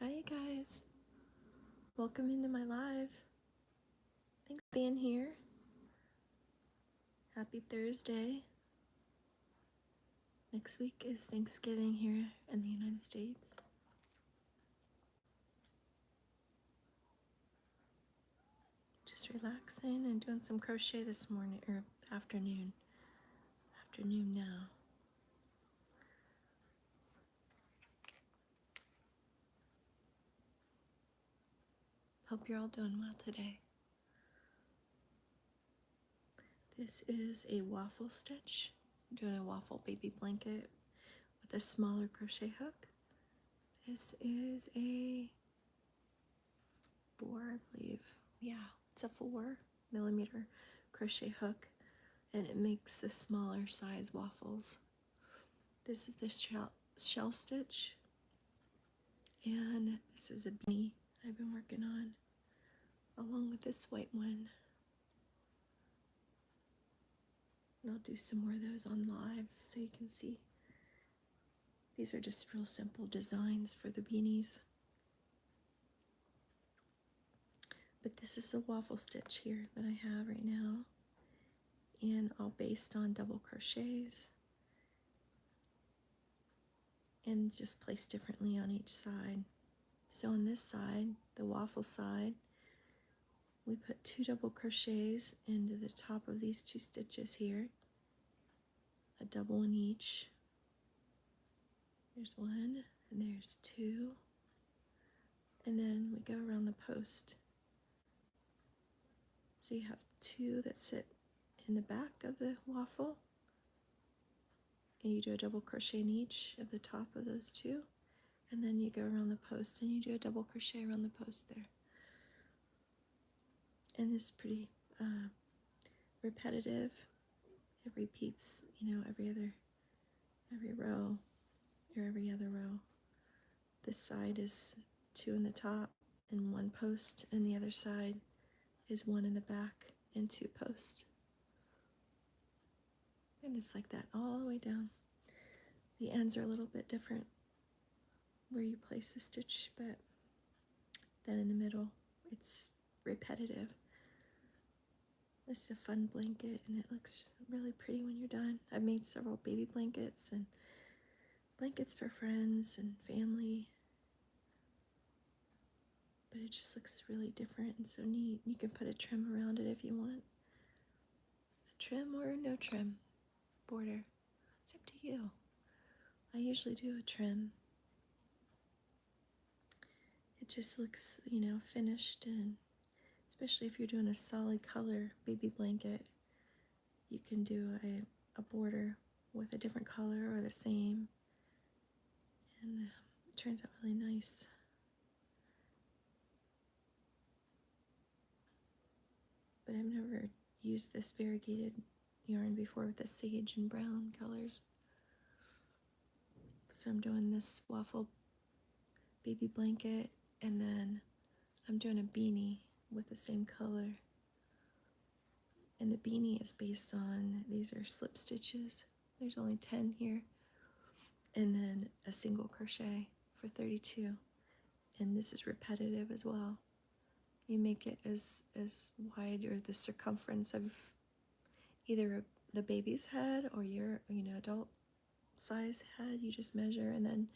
Hi you guys, welcome into my live. Thanks for being here. Happy Thursday. Next week is Thanksgiving here in the United States. Just relaxing and doing some crochet this morning, or afternoon now. Hope you're all doing well today. This is a waffle stitch. I'm doing a waffle baby blanket with a smaller crochet hook. This is a 4, I believe. Yeah, it's a 4mm crochet hook, and it makes the smaller size waffles. This is the shell stitch, and this is a beanie I've been working on along with this white one. And I'll do some more of those on live so you can see. These are just real simple designs for the beanies. But this is the waffle stitch here that I have right now, and all based on double crochets and just placed differently on each side. So on this side, the waffle side, we put 2 double crochets into the top of these 2 stitches here, a double in each. There's 1 and there's 2, and then we go around the post. So you have 2 that sit in the back of the waffle, and you do a double crochet in each of the top of those 2, and then you go around the post and you do a double crochet around the post there. And it's pretty repetitive. It repeats, every row or every other row. This side is 2 in the top and 1 post, and the other side is 1 in the back and 2 posts. And it's like that all the way down. The ends are a little bit different where you place the stitch, but then in the middle it's repetitive. This is a fun blanket, and it looks really pretty when you're done. I've made several baby blankets and blankets for friends and family, but it just looks really different and so neat. You can put a trim around it if you want. A trim or no trim border. It's up to you. I usually do a trim. It just looks, finished, and especially if you're doing a solid color baby blanket, you can do a border with a different color or the same, and it turns out really nice. But I've never used this variegated yarn before with the sage and brown colors. So I'm doing this waffle baby blanket, and then I'm doing a beanie with the same color. And the beanie is based on, these are slip stitches. There's only 10 here. And then a single crochet for 32. And this is repetitive as well. You make it as wide, or the circumference of either the baby's head or your adult size head. You just measure, and then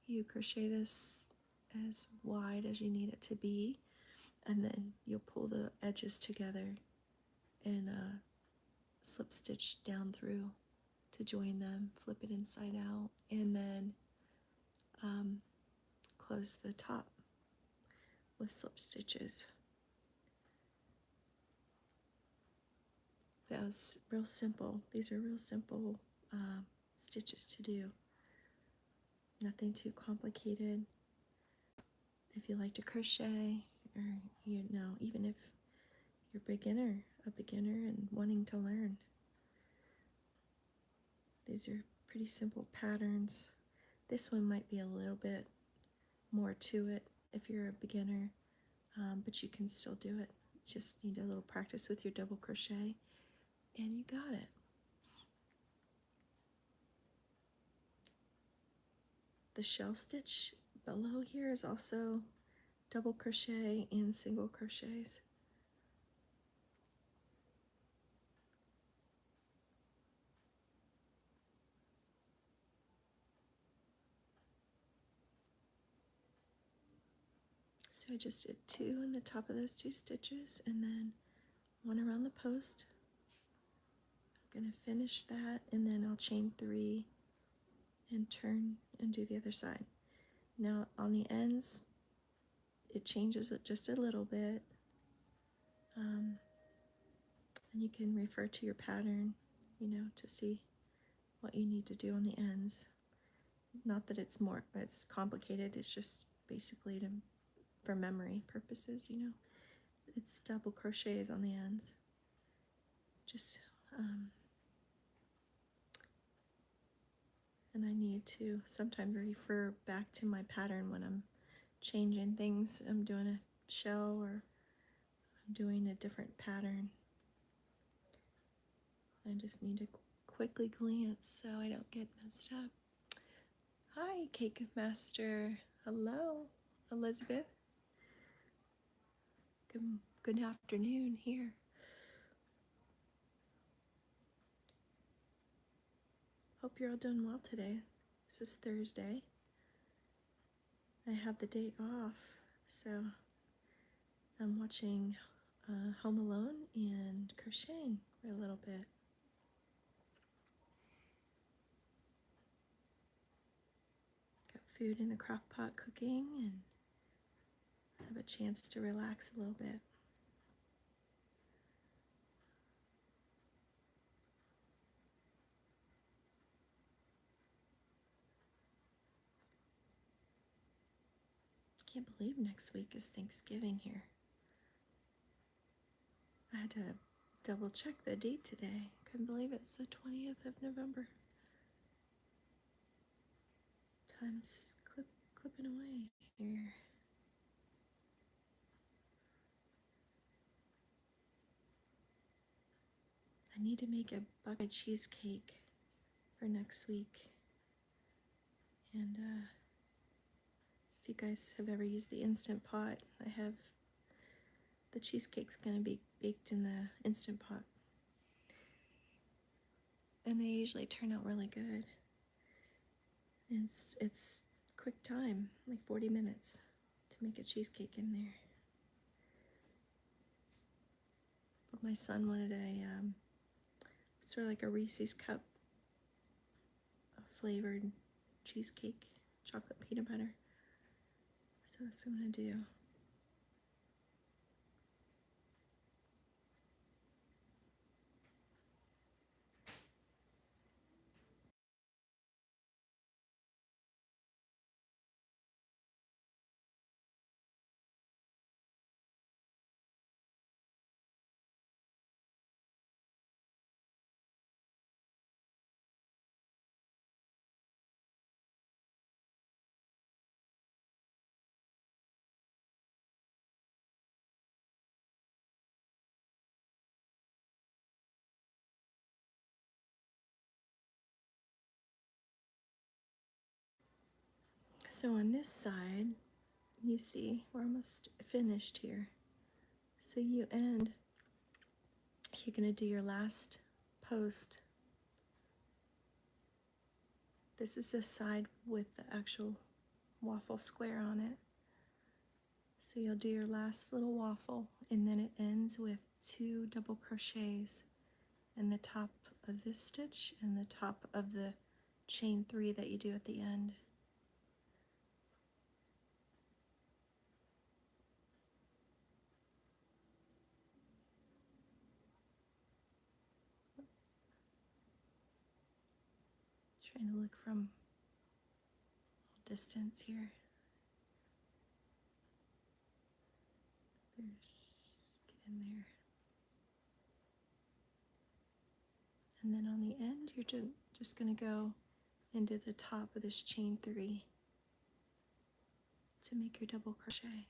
you crochet this as wide as you need it to be, and then you'll pull the edges together and slip stitch down through to join them, flip it inside out, and then close the top with slip stitches. That was real simple. These are real simple stitches to do. Nothing too complicated. If you like to crochet, or even if you're a beginner and wanting to learn, these are pretty simple patterns. This one might be a little bit more to it if you're a beginner, but you can still do it. Just need a little practice with your double crochet, and you got it. The shell stitch below here is also double crochet and single crochets. So I just did 2 in the top of those 2 stitches and then 1 around the post. I'm going to finish that and then I'll chain 3 and turn and do the other side. Now on the ends it changes it just a little bit, and you can refer to your pattern, you know, to see what you need to do on the ends. Not that it's complicated, it's just basically for memory purposes, you know. It's double crochets on the ends. Just and I need to sometimes refer back to my pattern when I'm changing things. I'm doing a shell or I'm doing a different pattern. I just need to quickly glance so I don't get messed up. Hi, Cake Master. Hello, Elizabeth. Good afternoon here. Hope you're all doing well today. This is Thursday. I have the day off, so I'm watching Home Alone and crocheting for a little bit. Got food in the crock pot cooking and have a chance to relax a little bit. Can't believe next week is Thanksgiving here. I had to double check the date today. Couldn't believe it's the 20th of November. Time's clipping away here. I need to make a bucket cheesecake for next week. And if you guys have ever used the Instant Pot, I have the cheesecake's gonna be baked in the Instant Pot. And they usually turn out really good. And it's quick time, like 40 minutes to make a cheesecake in there. But my son wanted a sort of like a Reese's cup flavored cheesecake, chocolate peanut butter. So that's what I'm gonna do. So on this side, you see we're almost finished here. So you're gonna do your last post. This is the side with the actual waffle square on it. So you'll do your last little waffle and then it ends with 2 double crochets in the top of this stitch and the top of the chain 3 that you do at the end. Trying to look from a little distance here. Get in there. And then on the end, you're just going to go into the top of this chain 3 to make your double crochet.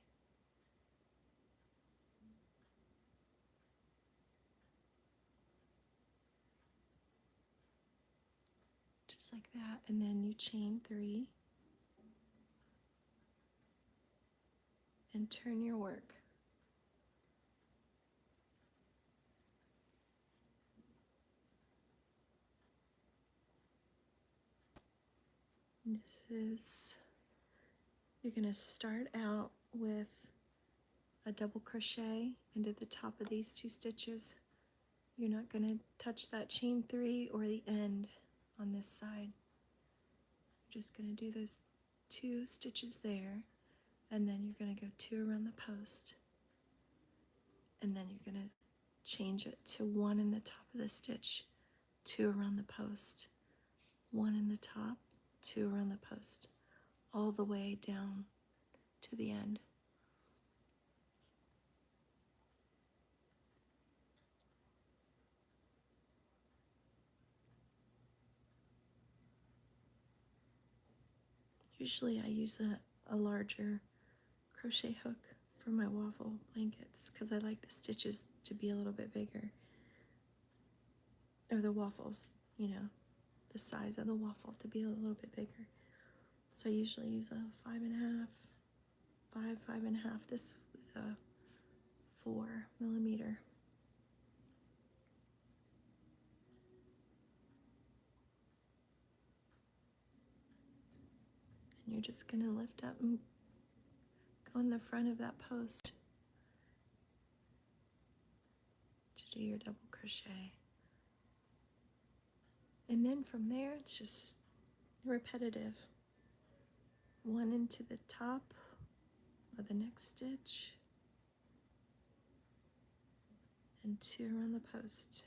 Just like that, and then you chain 3 and turn your work. You're going to start out with a double crochet into the top of these 2 stitches. You're not going to touch that chain 3 or the end on this side. You're just going to do those 2 stitches there, and then you're going to go 2 around the post, and then you're going to change it to 1 in the top of the stitch, 2 around the post, 1 in the top, 2 around the post, all the way down to the end. Usually I use a larger crochet hook for my waffle blankets because I like the stitches to be a little bit bigger. Or the waffles, you know, the size of the waffle to be a little bit bigger. So I usually use a 5.5, 5.5. This is a 4mm. And you're just gonna lift up and go in the front of that post to do your double crochet. And then from there, it's just repetitive. 1 into the top of the next stitch, and 2 around the post.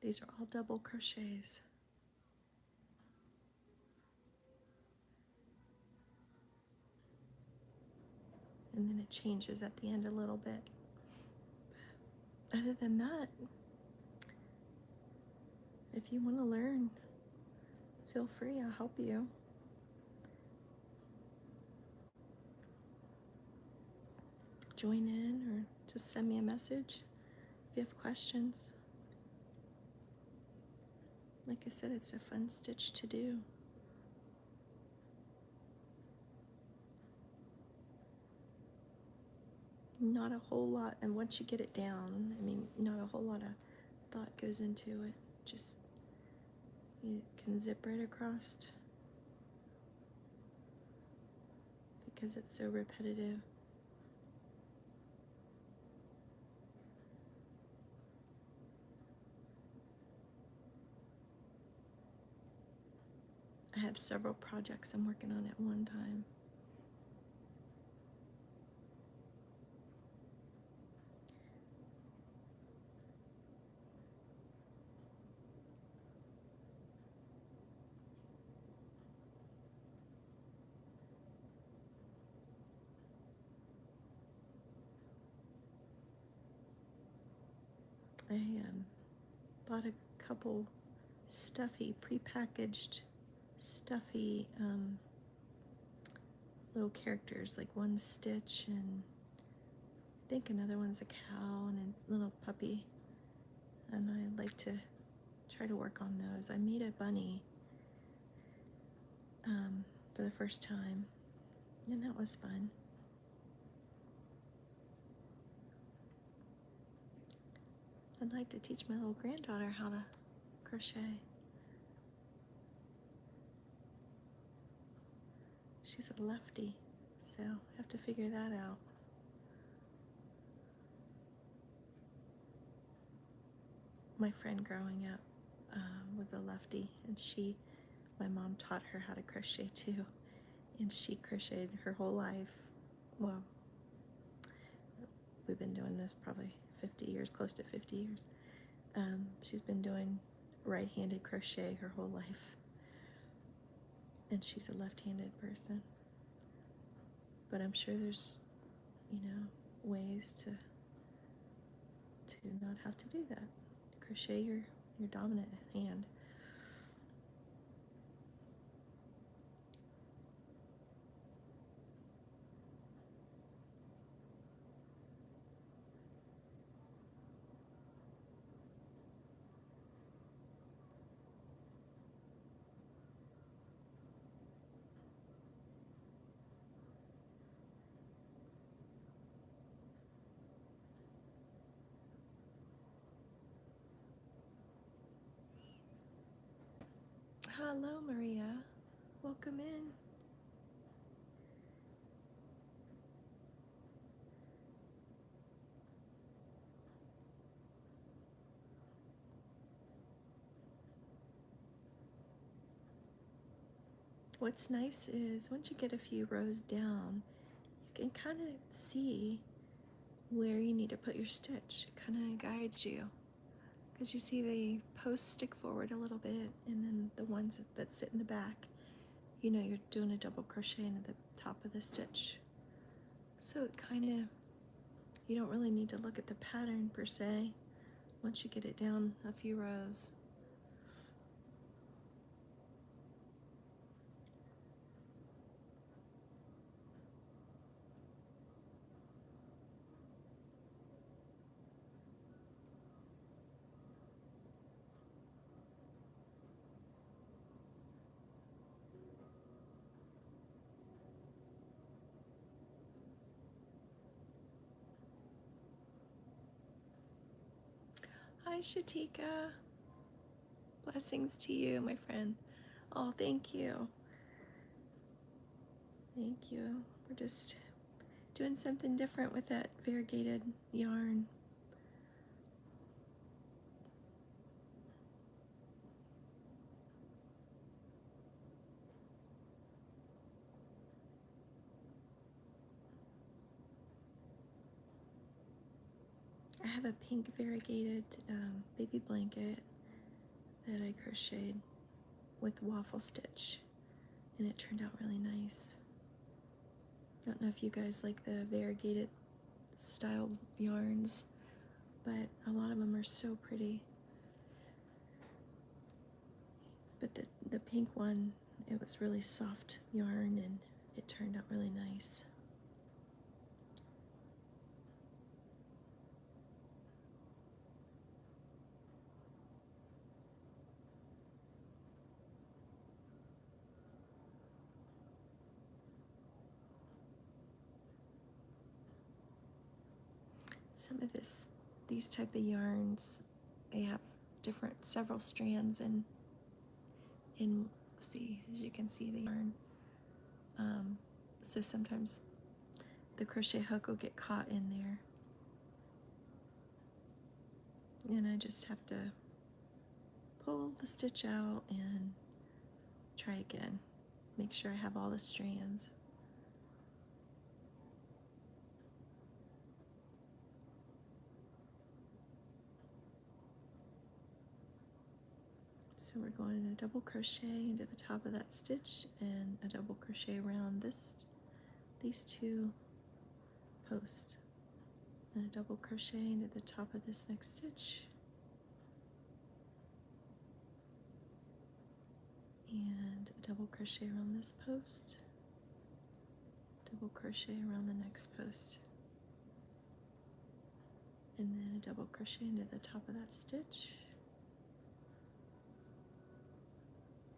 These are all double crochets. And then it changes at the end a little bit. But other than that, if you want to learn, feel free, I'll help you. Join in or just send me a message if you have questions. Like I said, it's a fun stitch to do. Not a whole lot, and once you get it down, I mean, not a whole lot of thought goes into it. Just, you can zip right across because it's so repetitive. I have several projects I'm working on at one time. I bought a couple stuffy, prepackaged, stuffy little characters, like one Stitch, and I think another one's a cow and a little puppy. And I'd like to try to work on those. I made a bunny for the first time, and that was fun. I'd like to teach my little granddaughter how to crochet. She's a lefty, so I have to figure that out. My friend growing up was a lefty, and my mom taught her how to crochet too, and she crocheted her whole life. Well, we've been doing this probably 50 years, close to 50 years. She's been doing right-handed crochet her whole life, and she's a left-handed person. But I'm sure there's, ways to not have to do that. Crochet your dominant hand. Hello, Maria. Welcome in. What's nice is once you get a few rows down, you can kind of see where you need to put your stitch. It kind of guides you because you see the posts stick forward a little bit, and then the ones that sit in the back, you know you're doing a double crochet into the top of the stitch. So it kind of, you don't really need to look at the pattern per se once you get it down a few rows. Hi, Shatika. Blessings to you, my friend. Oh, thank you. Thank you. We're just doing something different with that variegated yarn. I have a pink variegated baby blanket that I crocheted with waffle stitch, and it turned out really nice. I don't know if you guys like the variegated style yarns, but a lot of them are so pretty. But the pink one, it was really soft yarn, and it turned out really nice. Some of these type of yarns, they have several strands in see, as you can see the yarn. So sometimes the crochet hook will get caught in there, and I just have to pull the stitch out and try again. Make sure I have all the strands. So we're going in a double crochet into the top of that stitch and a double crochet around these two posts, and a double crochet into the top of this next stitch, and a double crochet around this post, double crochet around the next post, and then a double crochet into the top of that stitch,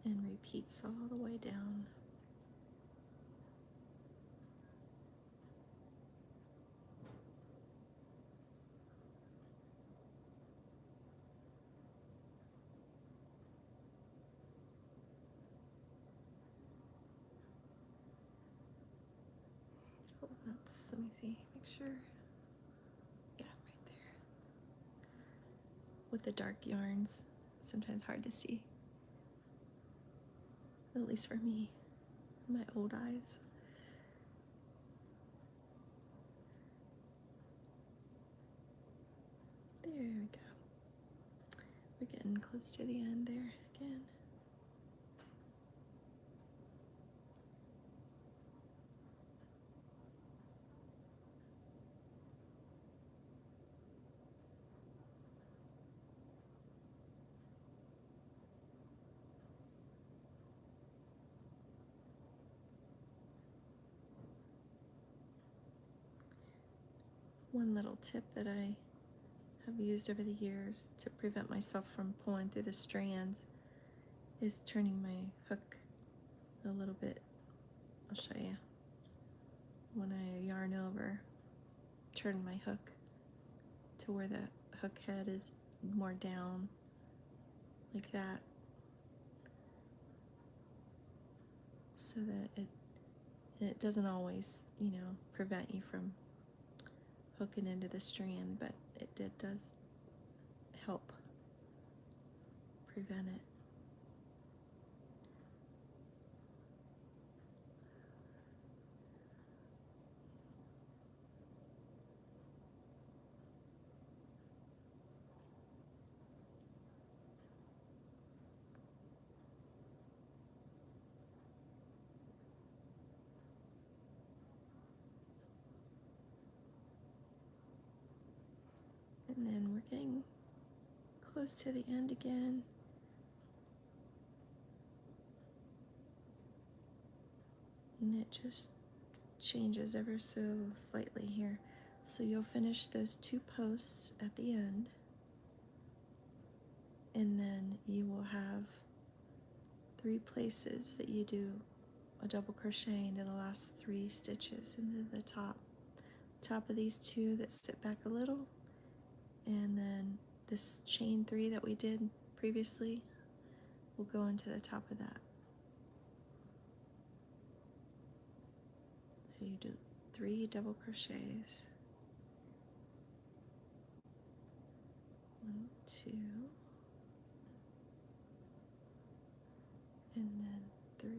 and repeats all the way down. Oh, let me see, make sure. Yeah, right there. With the dark yarns, it's sometimes hard to see. At least for me, my old eyes. There we go. We're getting close to the end there again. One little tip that I have used over the years to prevent myself from pulling through the strands is turning my hook a little bit. I'll show you. When I yarn over, turn my hook to where the hook head is more down, like that. so that it doesn't always, you know, prevent you from hooking into the strand, but it does help prevent it. And then we're getting close to the end again. And it just changes ever so slightly here. So you'll finish those 2 posts at the end, and then you will have 3 places that you do a double crochet into the last 3 stitches into the top of these 2 that sit back a little, and then this chain 3 that we did previously will go into the top of that. So you do 3 double crochets. 1, 2, and then 3.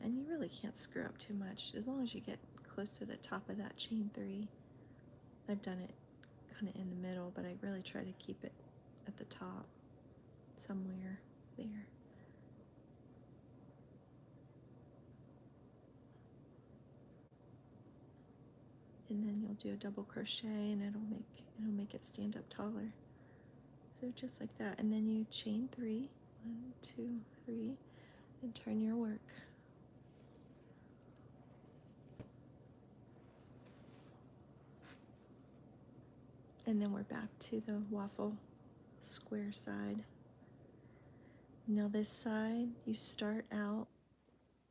And you really can't screw up too much as long as you get close to the top of that chain 3. I've done it kind of in the middle, but I really try to keep it at the top somewhere there. And then you'll do a double crochet and it'll make it stand up taller. So just like that. And then you chain 3, 1, 2, 3, and turn your work. And then we're back to the waffle square side. Now this side, you start out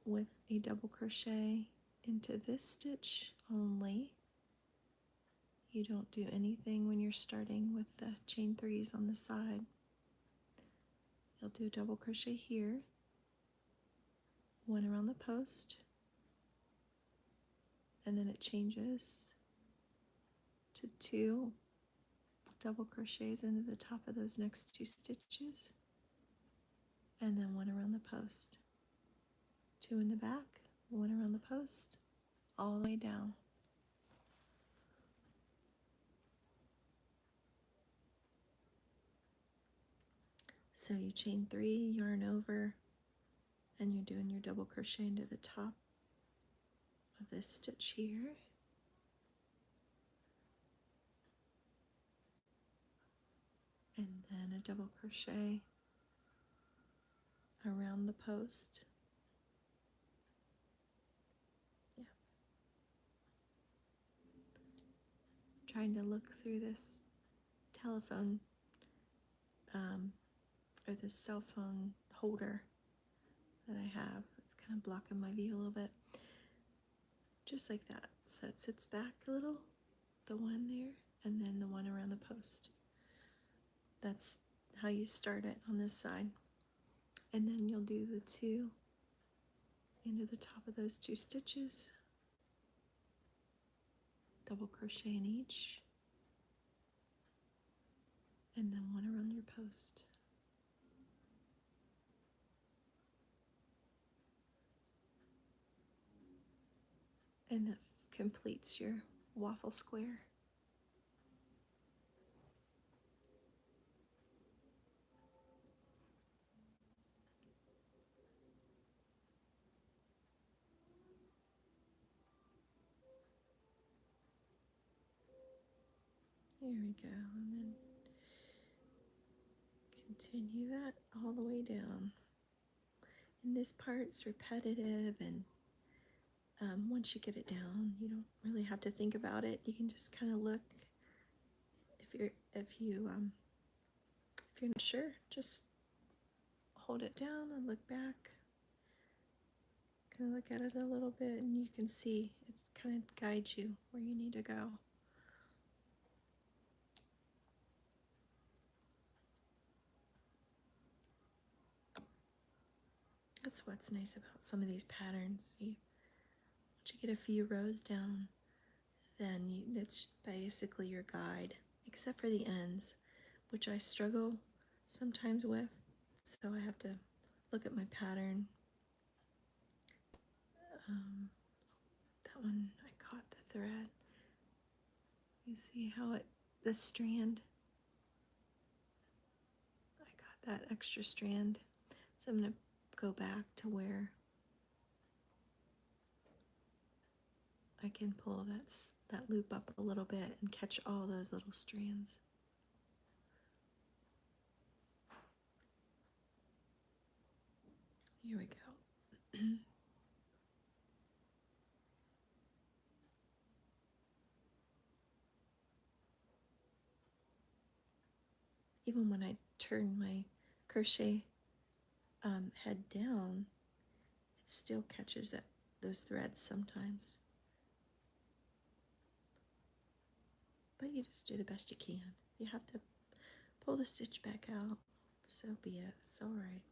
with a double crochet into this stitch only. You don't do anything when you're starting with the chain 3s on the side. You'll do a double crochet here, 1 around the post, and then it changes to 2 double crochets into the top of those next 2 stitches, and then 1 around the post, 2 in the back, 1 around the post, all the way down. So you chain 3, yarn over, and you're doing your double crochet into the top of this stitch here. And then a double crochet around the post. Yeah. Trying to look through this telephone or this cell phone holder that I have. It's kind of blocking my view a little bit. Just like that. So it sits back a little, the one there, and then the one around the post. That's how you start it on this side. And then you'll do the 2 into the top of those 2 stitches, double crochet in each, and then 1 around your post. And that completes your waffle square. There we go, and then continue that all the way down. And this part's repetitive, and once you get it down, you don't really have to think about it. You can just kind of look. If you're not sure, just hold it down and look back. Kind of look at it a little bit, and you can see it kind of guides you where you need to go. That's what's nice about some of these patterns. Once you get a few rows down, then it's basically your guide, except for the ends, which I struggle sometimes with. So I have to look at my pattern. That one, I caught the thread. You see how the strand, I got that extra strand. So I'm going to go back to where I can pull that loop up a little bit and catch all those little strands. Here we go. Even when I turn my crochet head down, it still catches those threads sometimes. But you just do the best you can. You have to pull the stitch back out, so be it. It's all right.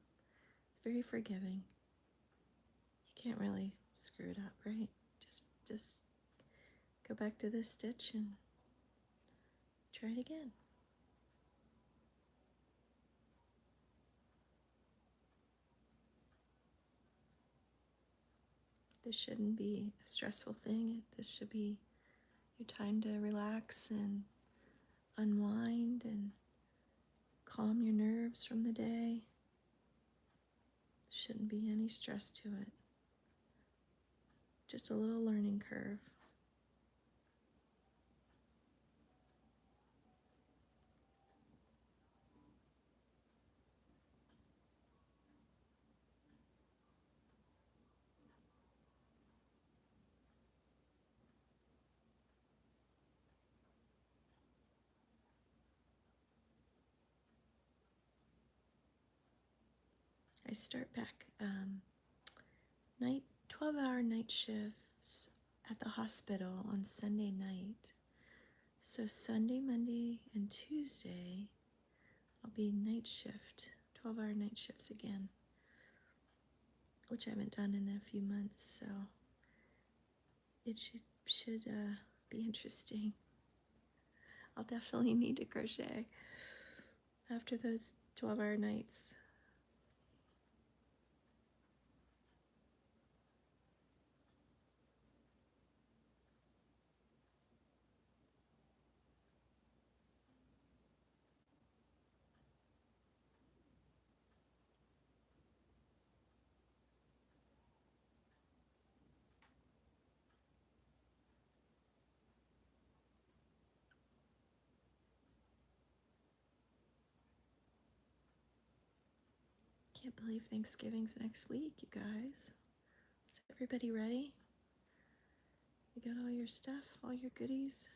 Very forgiving. You can't really screw it up, right? Just go back to this stitch and try it again. This shouldn't be a stressful thing. This should be your time to relax and unwind and calm your nerves from the day. Shouldn't be any stress to it. Just a little learning curve. I start back 12-hour night shifts at the hospital on Sunday night. So Sunday, Monday, and Tuesday, I'll be night shift, 12-hour night shifts again, which I haven't done in a few months, so it should be interesting. I'll definitely need to crochet after those 12-hour nights. Can't believe Thanksgiving's next week, you guys. Is everybody ready? You got all your stuff, all your goodies?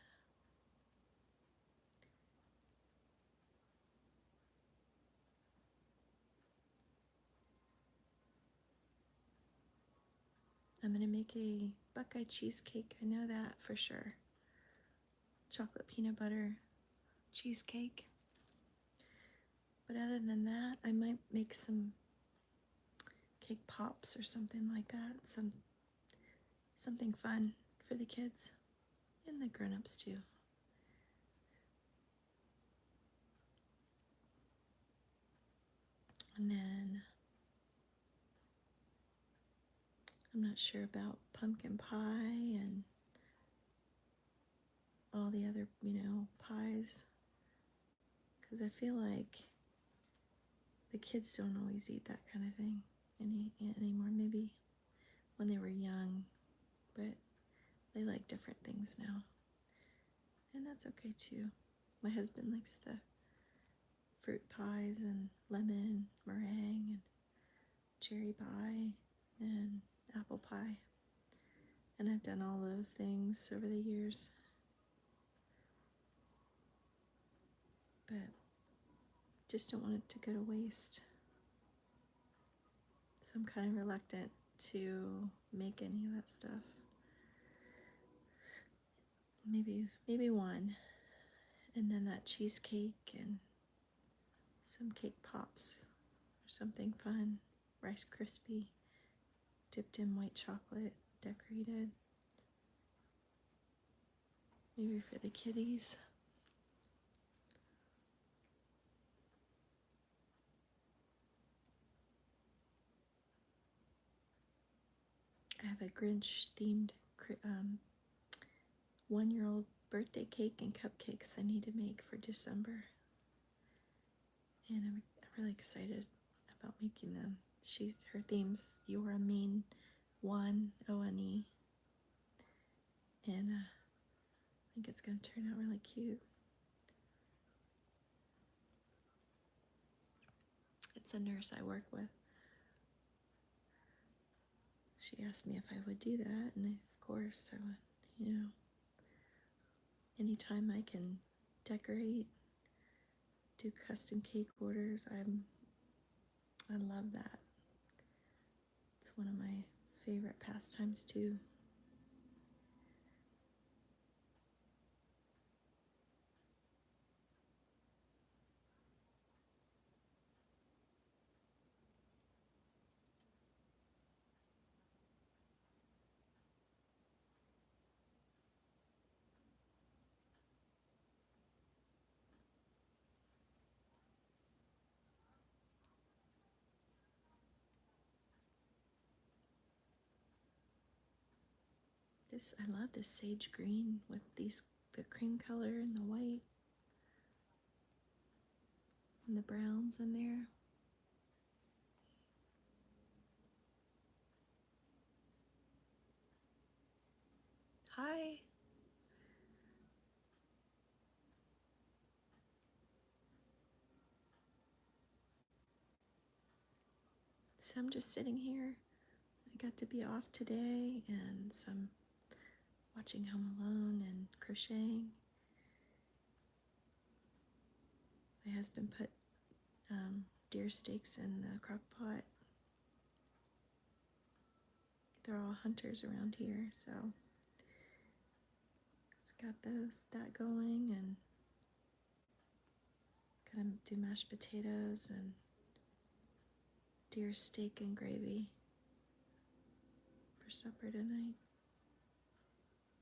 I'm gonna make a Buckeye cheesecake, I know that for sure. Chocolate peanut butter cheesecake. But other than that, I might make some cake pops or something like that. Something fun for the kids and the grown-ups too. And then I'm not sure about pumpkin pie and all the other, pies, because I feel like the kids don't always eat that kind of thing anymore. Maybe when they were young, but they like different things now, and that's okay too. My husband likes the fruit pies and lemon meringue and cherry pie and apple pie, and I've done all those things over the years, but just don't want it to go to waste. So I'm kind of reluctant to make any of that stuff. Maybe one, and then that cheesecake and some cake pops or something fun. Rice Krispie dipped in white chocolate, decorated. Maybe for the kitties. I have a Grinch themed 1-year-old birthday cake and cupcakes I need to make for December. And I'm really excited about making them. Her theme's You're a Mean One, O-N-E. And I think it's going to turn out really cute. It's a nurse I work with. She asked me if I would do that, and of course I would, anytime I can decorate, do custom cake orders, I love that. It's one of my favorite pastimes too. I love this sage green with the cream color and the white and the browns in there. Hi. So I'm just sitting here. I got to be off today, and so I'm watching Home Alone and crocheting. My husband put deer steaks in the crock pot. They're all hunters around here, so it's got that going, and gonna do mashed potatoes and deer steak and gravy for supper tonight.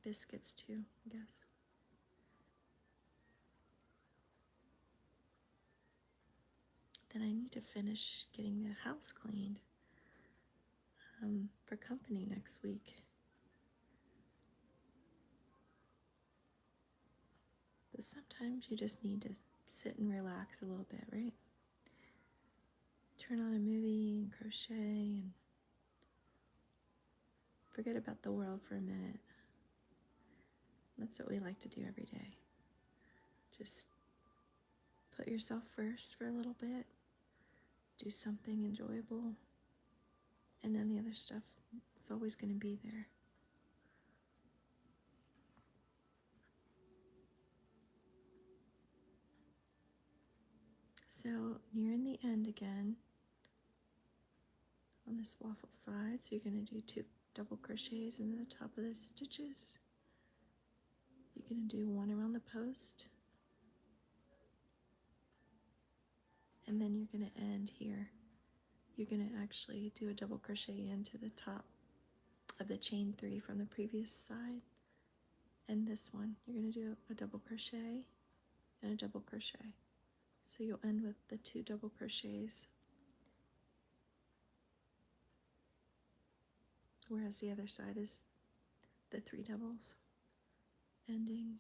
Biscuits too, I guess. Then I need to finish getting the house cleaned for company next week. But sometimes you just need to sit and relax a little bit, right? Turn on a movie and crochet and forget about the world for a minute. That's what we like to do every day. Just put yourself first for a little bit, do something enjoyable, and then the other stuff, it's always going to be there. So nearing the end again on this waffle side, so you're going to do 2 double crochets into the top of the stitches. You're going to do 1 around the post, and then you're going to end here. You're going to actually do a double crochet into the top of the chain 3 from the previous side, and this one you're going to do a double crochet and a double crochet. So you'll end with the 2 double crochets, whereas the other side is the 3 doubles ending.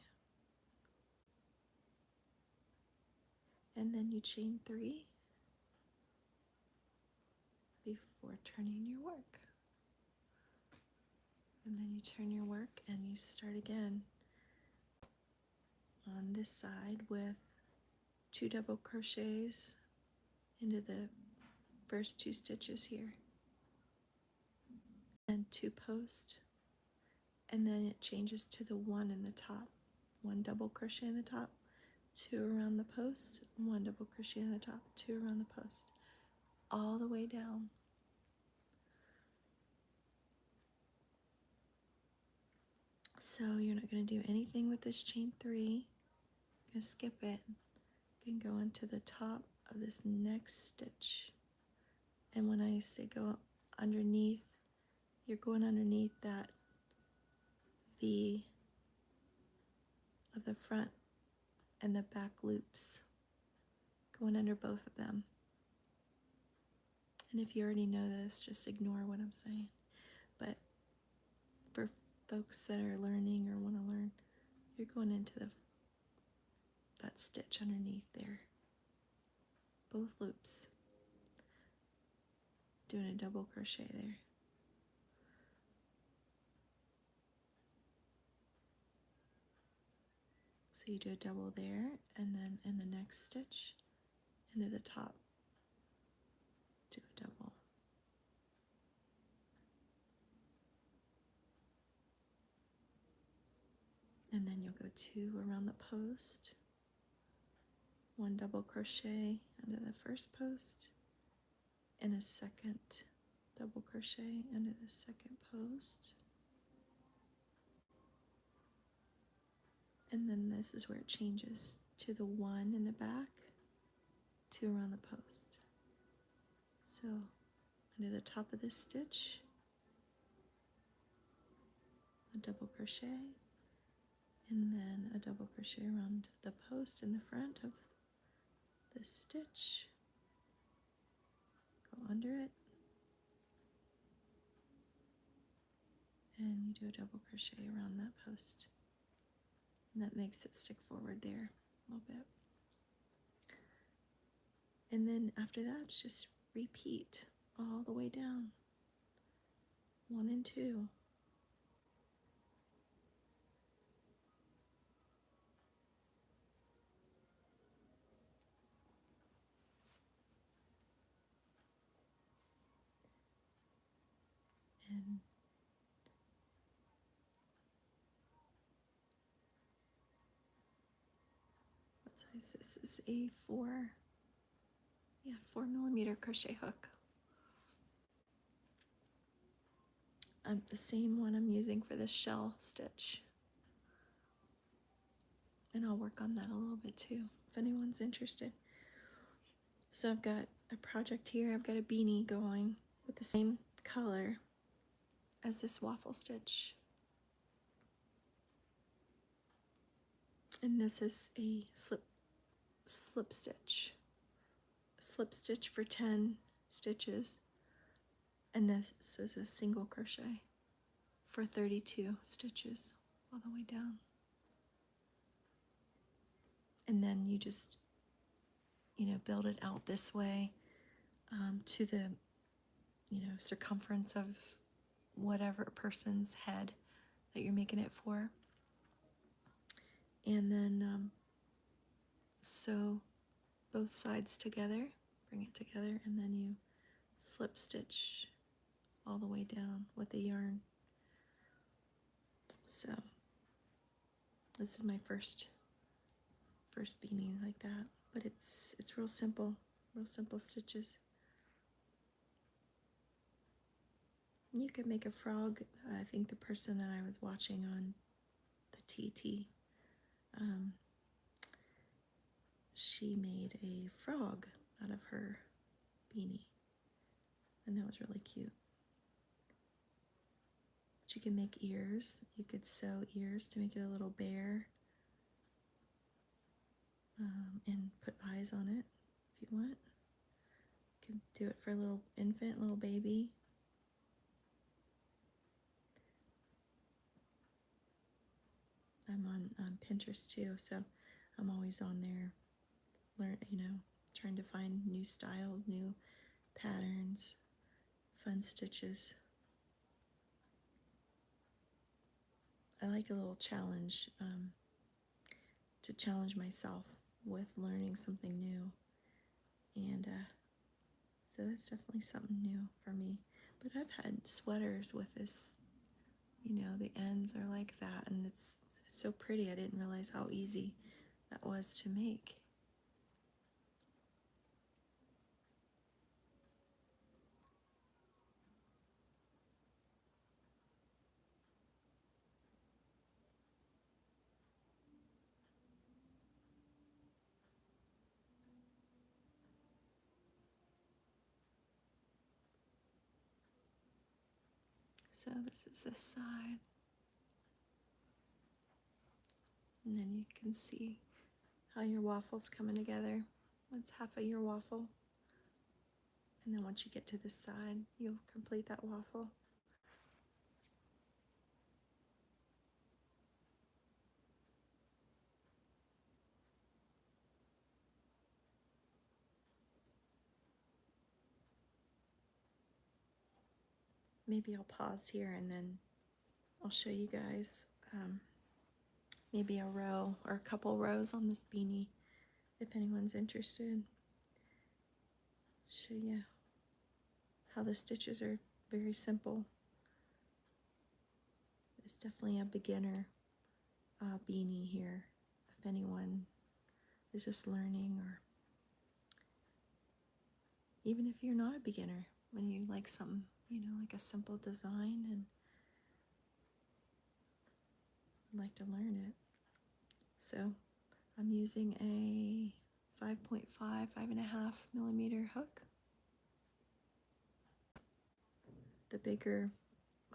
And then you chain 3 before turning your work. And then you turn your work and you start again on this side with 2 double crochets into the first 2 stitches here, and 2 posts, and then it changes to the 1 in the top. 1 double crochet in the top, 2 around the post, 1 double crochet in the top, 2 around the post, all the way down. So you're not going to do anything with this chain 3. You're going to skip it. You can go into the top of this next stitch And when I say go underneath, you're going underneath that V of the front and the back loops, going under both of them. And if you already know this, just ignore what I'm saying. But for folks that are learning or want to learn, you're going into that stitch underneath there, both loops, doing a double crochet there. So you do a double there, and then in the next stitch, into the top, do a double. And then you'll go 2 around the post, 1 double crochet under the first post, and a second double crochet under the second post. And then this is where it changes to the 1 in the back, 2 around the post. So under the top of this stitch, a double crochet, and then a double crochet around the post in the front of this stitch, go under it, and you do a double crochet around that post, and that makes it stick forward there a little bit. And then after that, just repeat all the way down, 1 and 2. And what size? This is a 4mm crochet hook. The same one I'm using for this shell stitch. And I'll work on that a little bit too, if anyone's interested. So I've got a project here. I've got a beanie going with the same color as this waffle stitch. And this is a slip stitch. A slip stitch for 10 stitches. And this is a single crochet for 32 stitches all the way down. And then you just, build it out this way to the, circumference of whatever person's head that you're making it for. And then sew both sides together, bring it together, and then you slip stitch all the way down with the yarn. So this is my first beanie like that, but it's real simple stitches. You could make a frog. I think the person that I was watching on the TT, she made a frog out of her beanie, and that was really cute. But you can make ears. You could sew ears to make it a little bear, and put eyes on it if you want. You can do it for a little infant, little baby. I'm on Pinterest too, so I'm always on there, trying to find new styles, new patterns, fun stitches. I like a little challenge, to challenge myself with learning something new, and so that's definitely something new for me. But I've had sweaters with this, the ends are like that, and it's so pretty. I didn't realize how easy that was to make. So this is this side, and then you can see how your waffle's coming together. That's half of your waffle, and then once you get to this side, you'll complete that waffle. Maybe I'll pause here and then I'll show you guys maybe a row or a couple rows on this beanie if anyone's interested. Show you how the stitches are very simple. It's definitely a beginner beanie here if anyone is just learning, or even if you're not a beginner, when you like something, you know, like a simple design and like to learn it. So I'm using a 5.5, 5.5 millimeter hook. The bigger,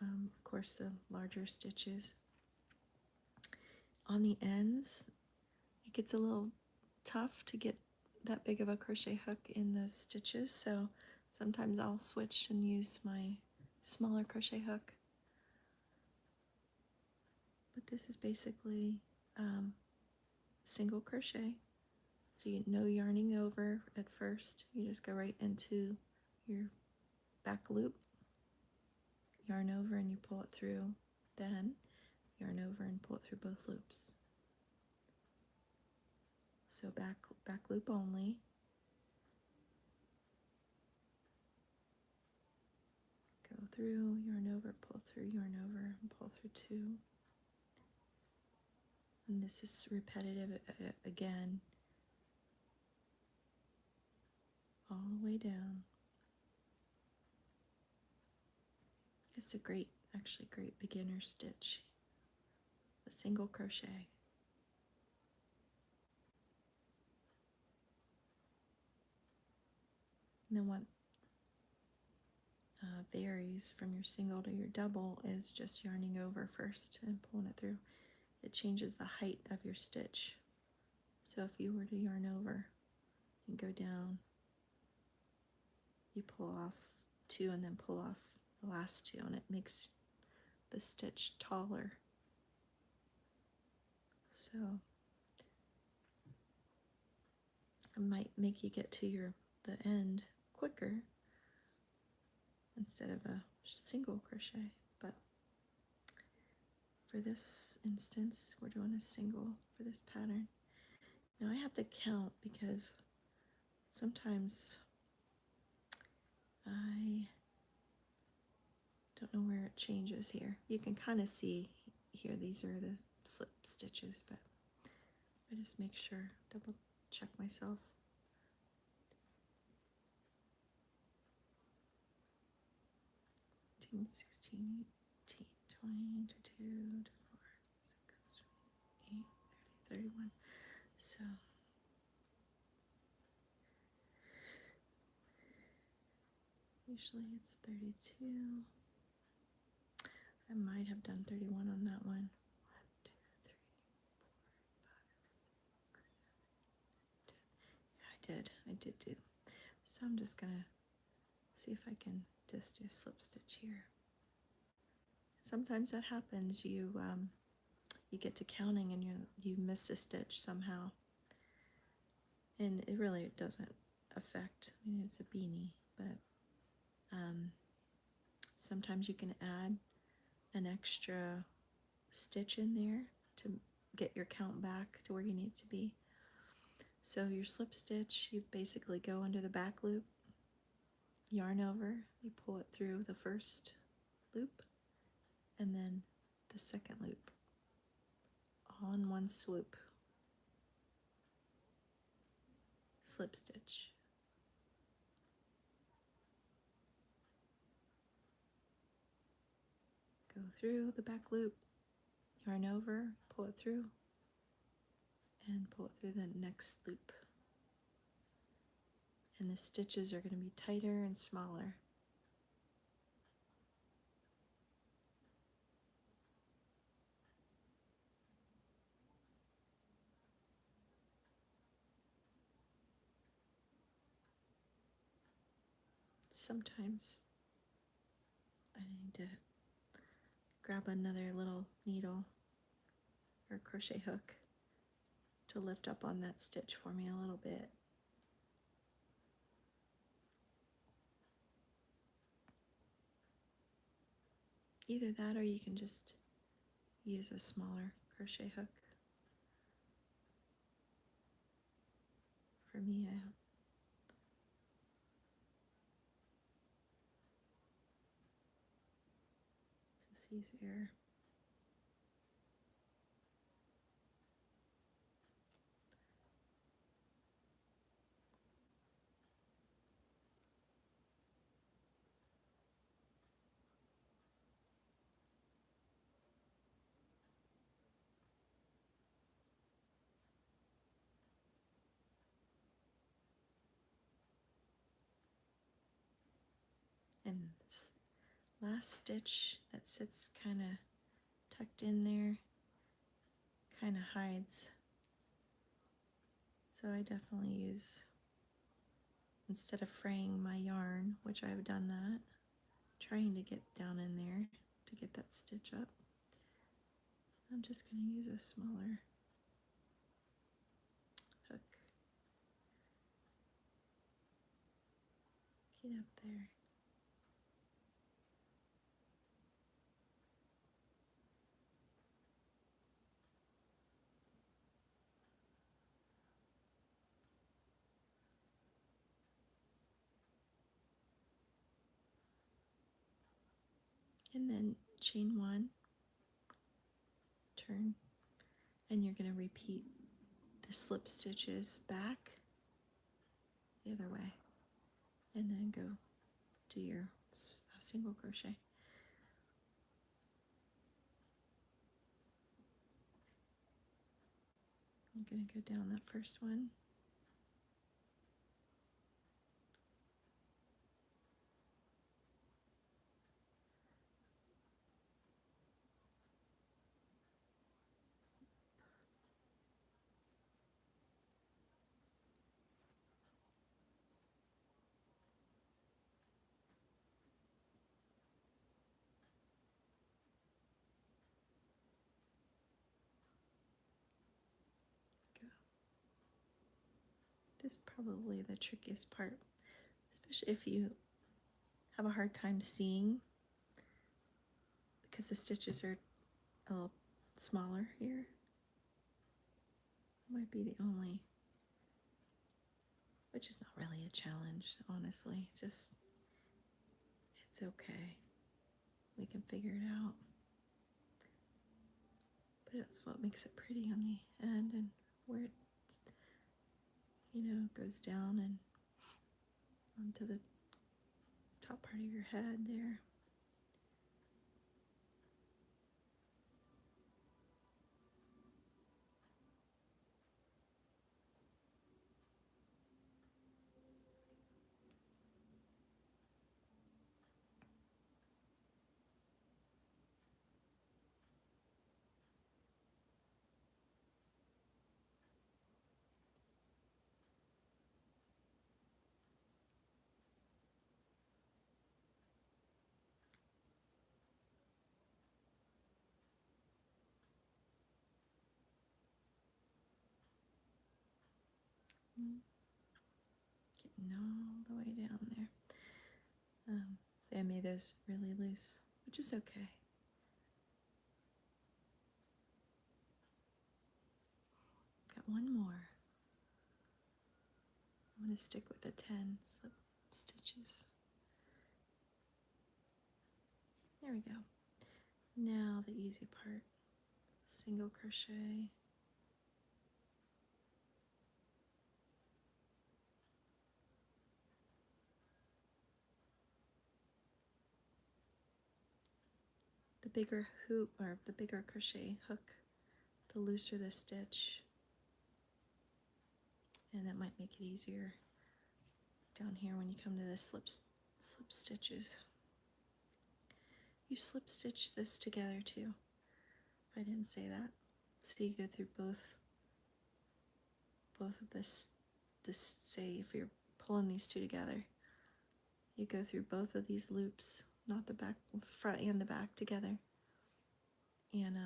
of course, the larger stitches. On the ends, it gets a little tough to get that big of a crochet hook in those stitches, so sometimes I'll switch and use my smaller crochet hook. But this is basically single crochet, so you no yarning over at first. You just go right into your back loop, yarn over and you pull it through, then yarn over and pull it through both loops. So back loop only, go through, yarn over, pull through, yarn over, and pull through two. And this is repetitive again, all the way down. It's a great, actually great beginner stitch, a single crochet. And then what varies from your single to your double is just yarning over first and pulling it through. It changes the height of your stitch. So if you were to yarn over and go down, you pull off two and then pull off the last two, and it makes the stitch taller. So it might make you get to the end quicker instead of a single crochet, but for this instance we're doing a single for this pattern. Now I have to count because sometimes I don't know where it changes here. You can kind of see here, these are the slip stitches, but I just make sure, double check myself. 15, 16, 18, 20, 22, 24, 26, 28, 30, 31. So usually it's 32. I might have done 31 on that one. 1, 2, 3, 4, 5, 6, 7, 8, 9, 10. Yeah, I did do. So I'm just gonna see if I can just do a slip stitch here. Sometimes that happens. You get to counting and you miss a stitch somehow, and it really doesn't affect. I mean, it's a beanie, but sometimes you can add an extra stitch in there to get your count back to where you need to be. So your slip stitch, you basically go under the back loop, yarn over, you pull it through the first loop and then the second loop, all in one swoop. Slip stitch. Go through the back loop, yarn over, pull it through, and pull it through the next loop. And the stitches are going to be tighter and smaller. sometimes I need to grab another little needle or crochet hook to lift up on that stitch for me a little bit. Either that or you can just use a smaller crochet hook. For me, this is easier. And this last stitch that sits kind of tucked in there kind of hides. So I definitely use, instead of fraying my yarn, which I've done that, trying to get down in there to get that stitch up, I'm just going to use a smaller hook. Get up there. And then chain one, turn, and you're going to repeat the slip stitches back the other way, and then go do your single crochet. I'm going to go down that first one. Go. This is probably the trickiest part, especially if you have a hard time seeing, because the stitches are a little smaller here. Might be the only, which is not really a challenge, honestly. Just, it's okay. We can figure it out. But that's what makes it pretty on the end, and where it, goes down and onto the top part of your head there. Getting all the way down there. I made those really loose, which is okay. Got one more. I'm going to stick with the 10 slip stitches. There we go. Now the easy part. Single crochet. The bigger hoop, or the bigger crochet hook, the looser the stitch, and that might make it easier down here when you come to the slip stitches. You slip stitch this together too, if I didn't say that. So you go through both of this, say if you're pulling these two together, you go through both of these loops, not the back, front and the back together, and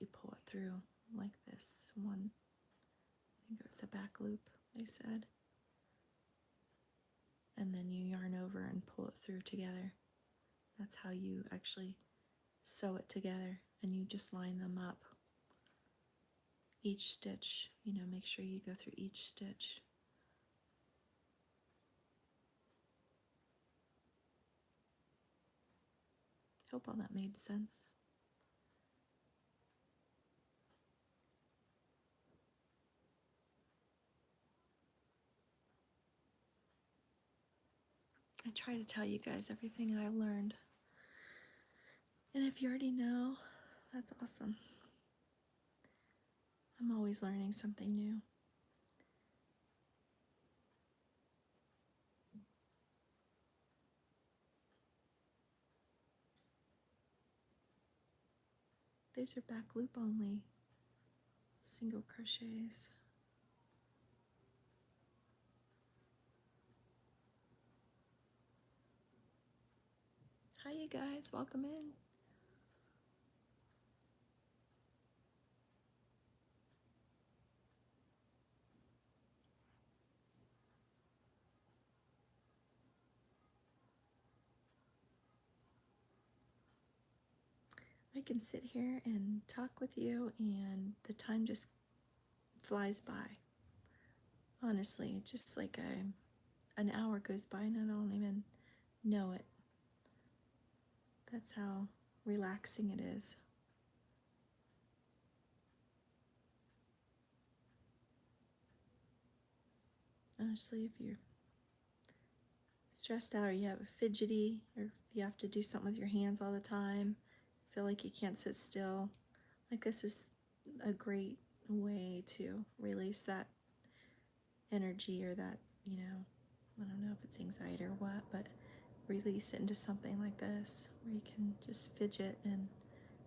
you pull it through like this. One, I think it was the back loop, they said, and then you yarn over and pull it through together. That's how you actually sew it together, and you just line them up. Each stitch, you know, make sure you go through each stitch. Hope all that made sense. I try to tell you guys everything I learned. And if you already know, that's awesome. I'm always learning something new. These are back loop only, single crochets. Hi you guys, welcome in. I can sit here and talk with you and the time just flies by. Honestly, just like an hour goes by and I don't even know it. That's how relaxing it is. Honestly, if you're stressed out or you have a fidgety, or if you have to do something with your hands all the time, feel like you can't sit still, like this is a great way to release that energy or that, you know, I don't know if it's anxiety or what, but release it into something like this where you can just fidget and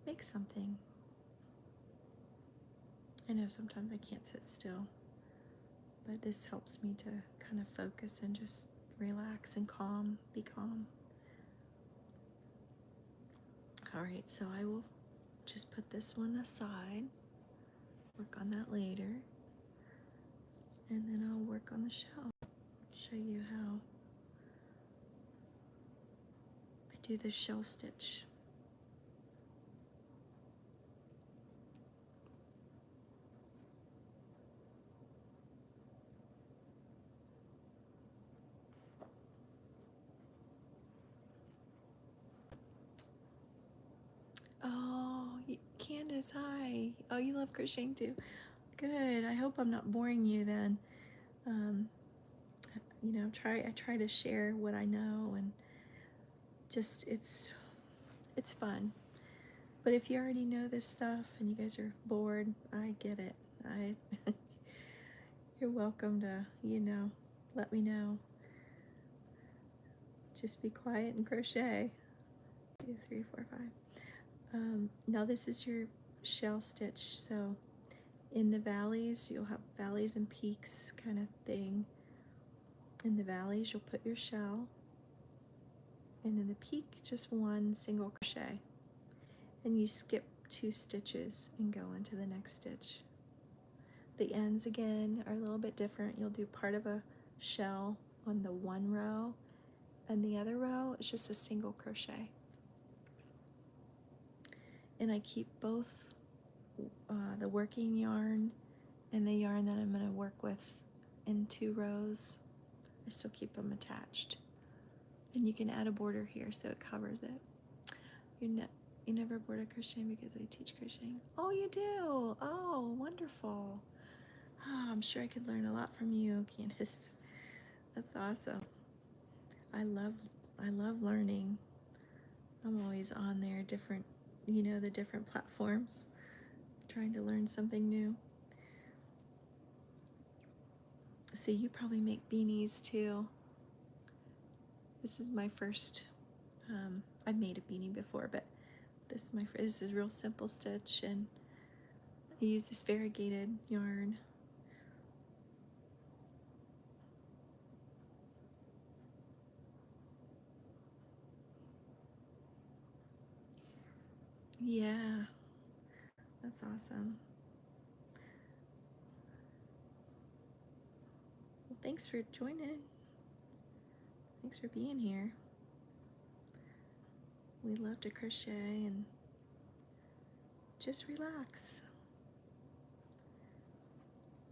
make something. I know sometimes I can't sit still, but this helps me to kind of focus and just relax and be calm. All right, so I will just put this one aside, work on that later, and then I'll work on the shell. Show you how I do the shell stitch. Oh, Candace, hi. Oh, you love crocheting too. Good. I hope I'm not boring you then. You know, I try to share what I know, and just it's fun. But if you already know this stuff and you guys are bored, I get it. You're welcome to, you know, let me know. Just be quiet and crochet. 2, 3, 4, 5. Now this is your shell stitch. So in the valleys, you'll have valleys and peaks kind of thing. In the valleys, you'll put your shell, and in the peak, just one single crochet. And you skip 2 stitches and go into the next stitch. The ends again are a little bit different. You'll do part of a shell on the one row, and the other row is just a single crochet. And I keep both the working yarn and the yarn that I'm going to work with in 2 rows. I still keep them attached. And you can add a border here so it covers it. You never border crochet because I teach crocheting. Oh, you do? Oh, wonderful. Oh, I'm sure I could learn a lot from you, Candace. That's awesome. I love learning. I'm always on there, different, you know, the different platforms, trying to learn something new. See, you probably make beanies too. This is my first, I've made a beanie before, but this is real simple stitch, and I use this variegated yarn. Yeah, that's awesome. Well, thanks for joining. Thanks for being here. We love to crochet and just relax.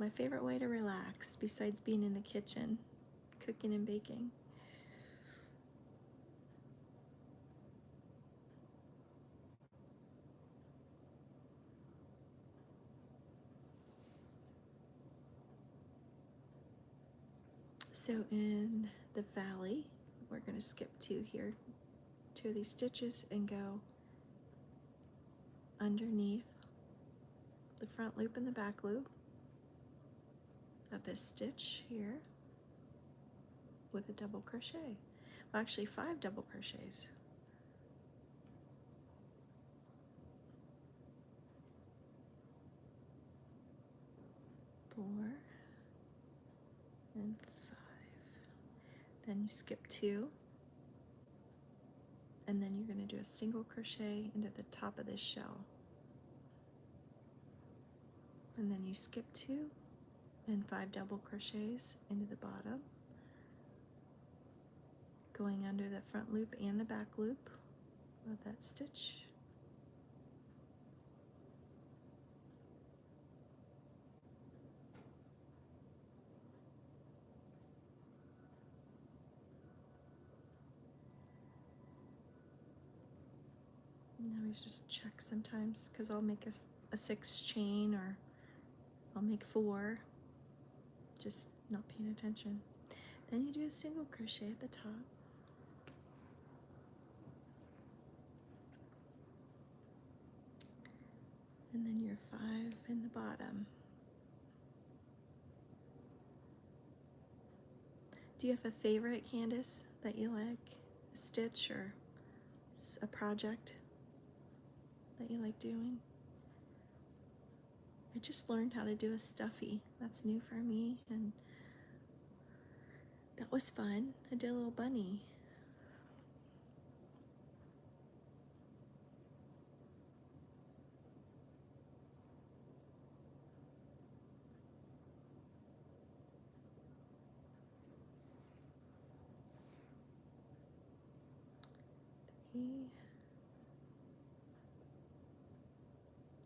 My favorite way to relax, besides being in the kitchen, cooking and baking. So in the valley, we're going to skip 2 here, 2 of these stitches, and go underneath the front loop and the back loop of this stitch here with a double crochet. Well, actually 5 double crochets. 4 and 5. Then you skip 2, and then you're going to do a single crochet into the top of this shell. And then you skip 2 and 5 double crochets into the bottom, going under the front loop and the back loop of that stitch. And now we just check sometimes, because I'll make a 6 chain, or I'll make 4, just not paying attention. Then you do a single crochet at the top. And then your 5 in the bottom. Do you have a favorite, Candace, that you like? A stitch or a project that you like doing? I just learned how to do a stuffy. That's new for me, and that was fun. I did a little bunny.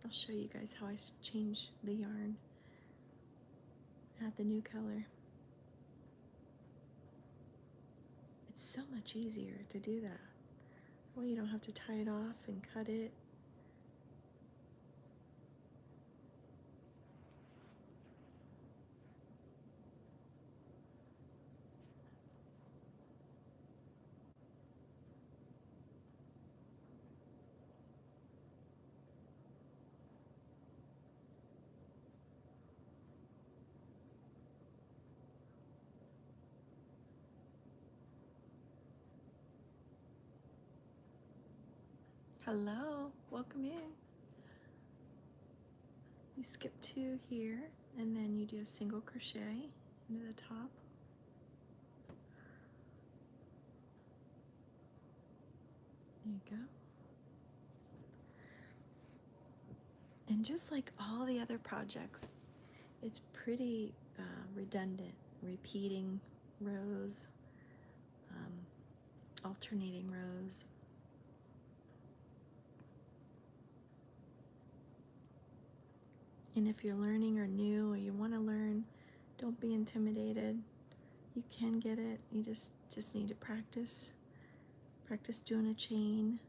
I'll show you guys how I change the yarn. Add the new color. It's so much easier to do that. Well, you don't have to tie it off and cut it. Hello, welcome in. You skip 2 here, and then you do a single crochet into the top. There you go. And just like all the other projects, it's pretty redundant, repeating rows, alternating rows. And if you're learning or new, or you want to learn, don't be intimidated. You can get it. You just need to practice. Practice doing a chain,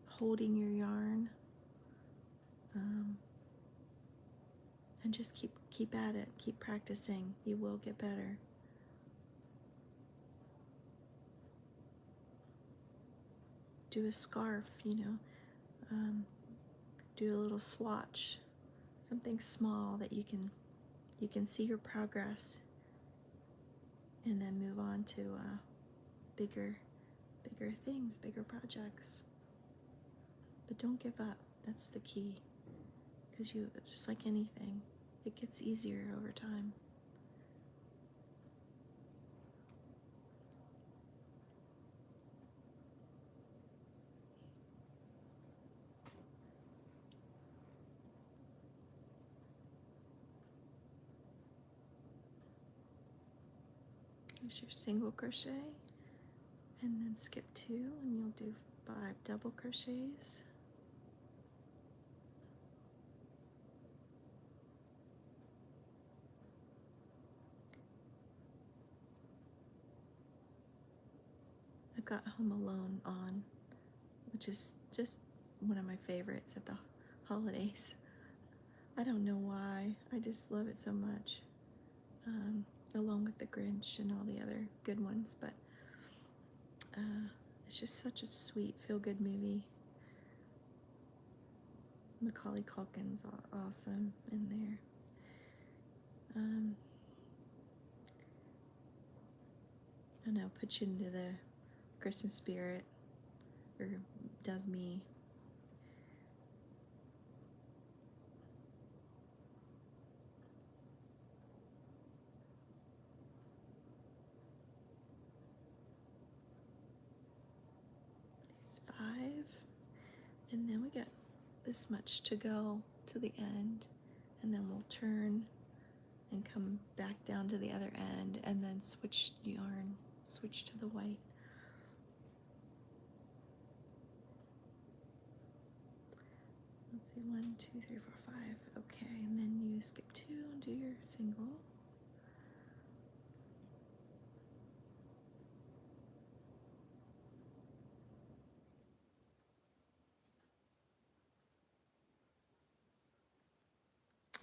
holding your yarn, and just keep at it. Keep practicing. You will get better. Do a scarf, do a little swatch, something small that you can see your progress, and then move on to bigger things, bigger projects. But don't give up. That's the key, because just like anything, it gets easier over time. There's your single crochet, and then skip 2 and you'll do 5 double crochets. I've got Home Alone on, which is just one of my favorites at the holidays. I don't know why, I just love it so much, along with The Grinch and all the other good ones, but it's just such a sweet, feel-good movie. Macaulay Culkin's awesome in there. I know, put you into the Christmas spirit, or does me. There's 5, and then we got this much to go to the end, and then we'll turn and come back down to the other end, and then switch yarn, switch to the white. Let's see, 1, 2, 3, 4, 5. Okay, and then you skip 2 and do your single.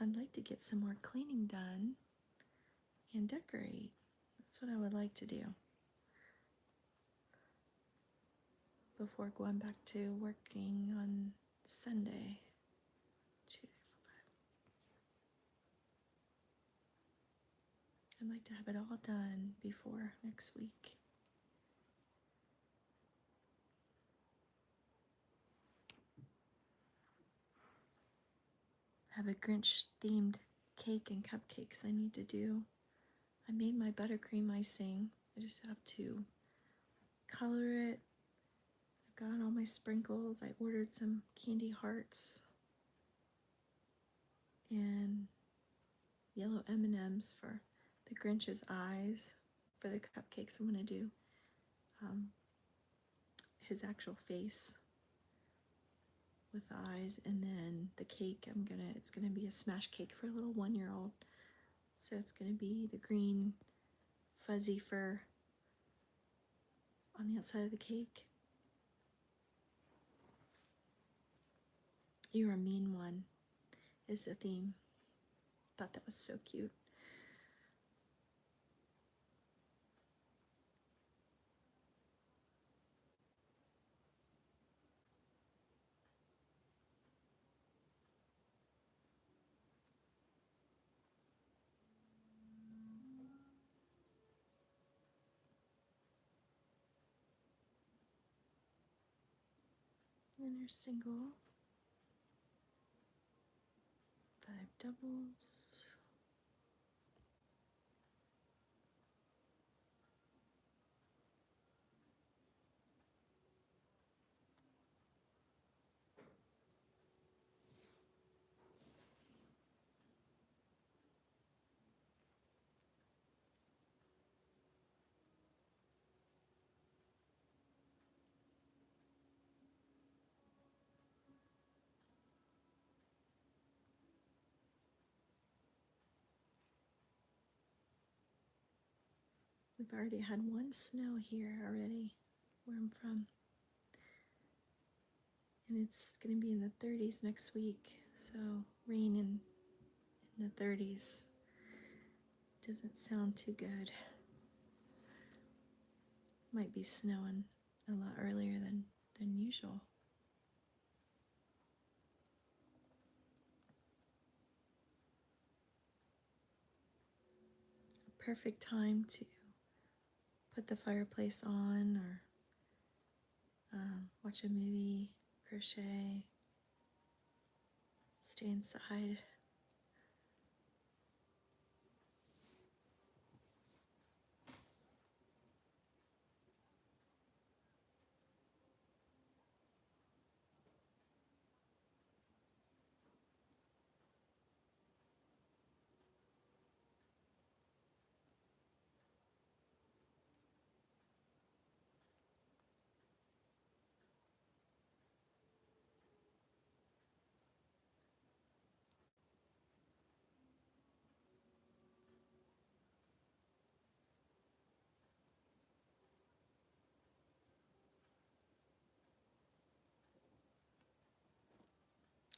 I'd like to get some more cleaning done and decorate. That's what I would like to do before going back to working on Sunday. 2, 3, 4, 5. I'd like to have it all done before next week. I have a Grinch themed cake and cupcakes I need to do. I made my buttercream icing. I just have to color it. I've got all my sprinkles. I ordered some candy hearts and yellow M&Ms for the Grinch's eyes. For the cupcakes, I'm going to do his actual face with eyes, and then the cake, it's gonna be a smash cake for a little 1-year-old. So it's gonna be the green fuzzy fur on the outside of the cake. You're a Mean One is the theme. Thought that was so cute. And your single, 5 doubles. We've already had 1 snow here already, where I'm from. And it's going to be in the 30s next week, so rain in the 30s doesn't sound too good. Might be snowing a lot earlier than usual. Perfect time to put the fireplace on, or watch a movie, crochet, stay inside.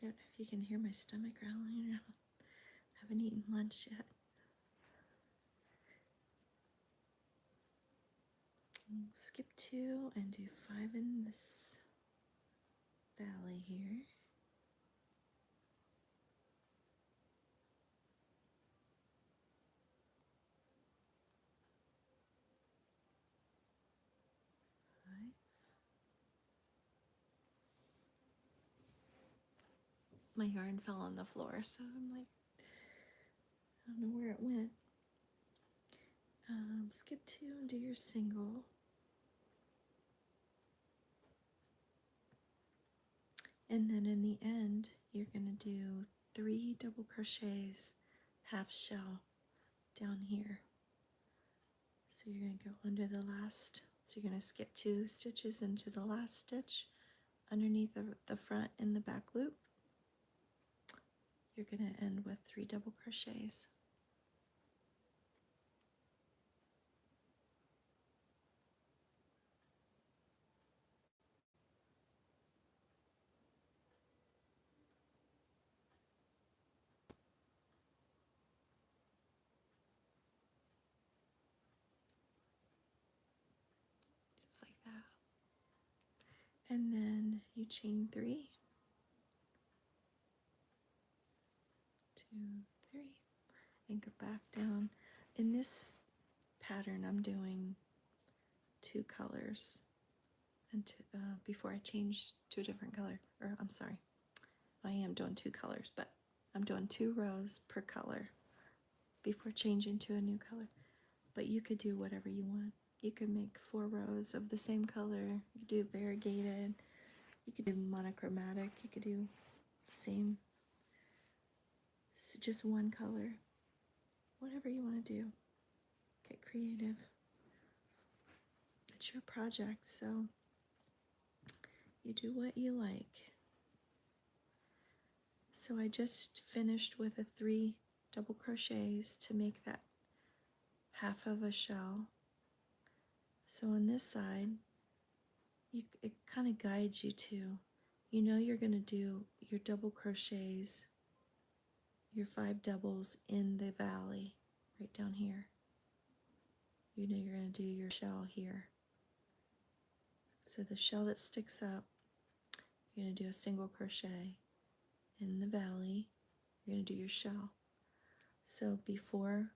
don't know if you can hear my stomach growling. I haven't eaten lunch yet. Skip 2 and do 5 in this valley here. My yarn fell on the floor, so I'm like, I don't know where it went. Skip 2 and do your single. And then in the end, you're going to do 3 double crochets, half shell down here. So you're going to go under the last, so you're going to skip 2 stitches into the last stitch underneath the front and the back loop. You're going to end with 3 double crochets. Just like that. And then you chain 3, 2, 3, and go back down. In this pattern, I'm doing 2 colors, and before I change to a different color, or I'm sorry, I am doing 2 colors, but I'm doing 2 rows per color before changing to a new color. But you could do whatever you want. You could make 4 rows of the same color. You could do variegated. You could do monochromatic. You could do the same, just one color. Whatever you want to do. Get creative. It's your project, so you do what you like. So I just finished with a 3 double crochets to make that half of a shell. So on this side, it kind of guides you to, you know, you're going to do your double crochets, your 5 doubles in the valley right down here. You know you're going to do your shell here. So the shell that sticks up, you're going to do a single crochet in the valley. You're going to do your shell. So before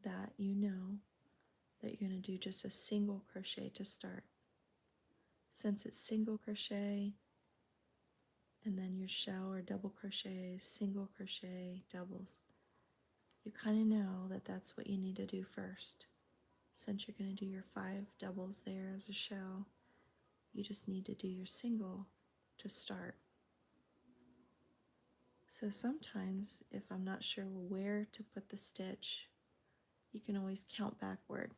that, you know that you're going to do just a single crochet to start. Since it's single crochet and then your shell or double crochets, single crochet, doubles, you kind of know that that's what you need to do first. Since you're going to do your 5 doubles there as a shell, you just need to do your single to start. So sometimes if I'm not sure where to put the stitch, you can always count backward.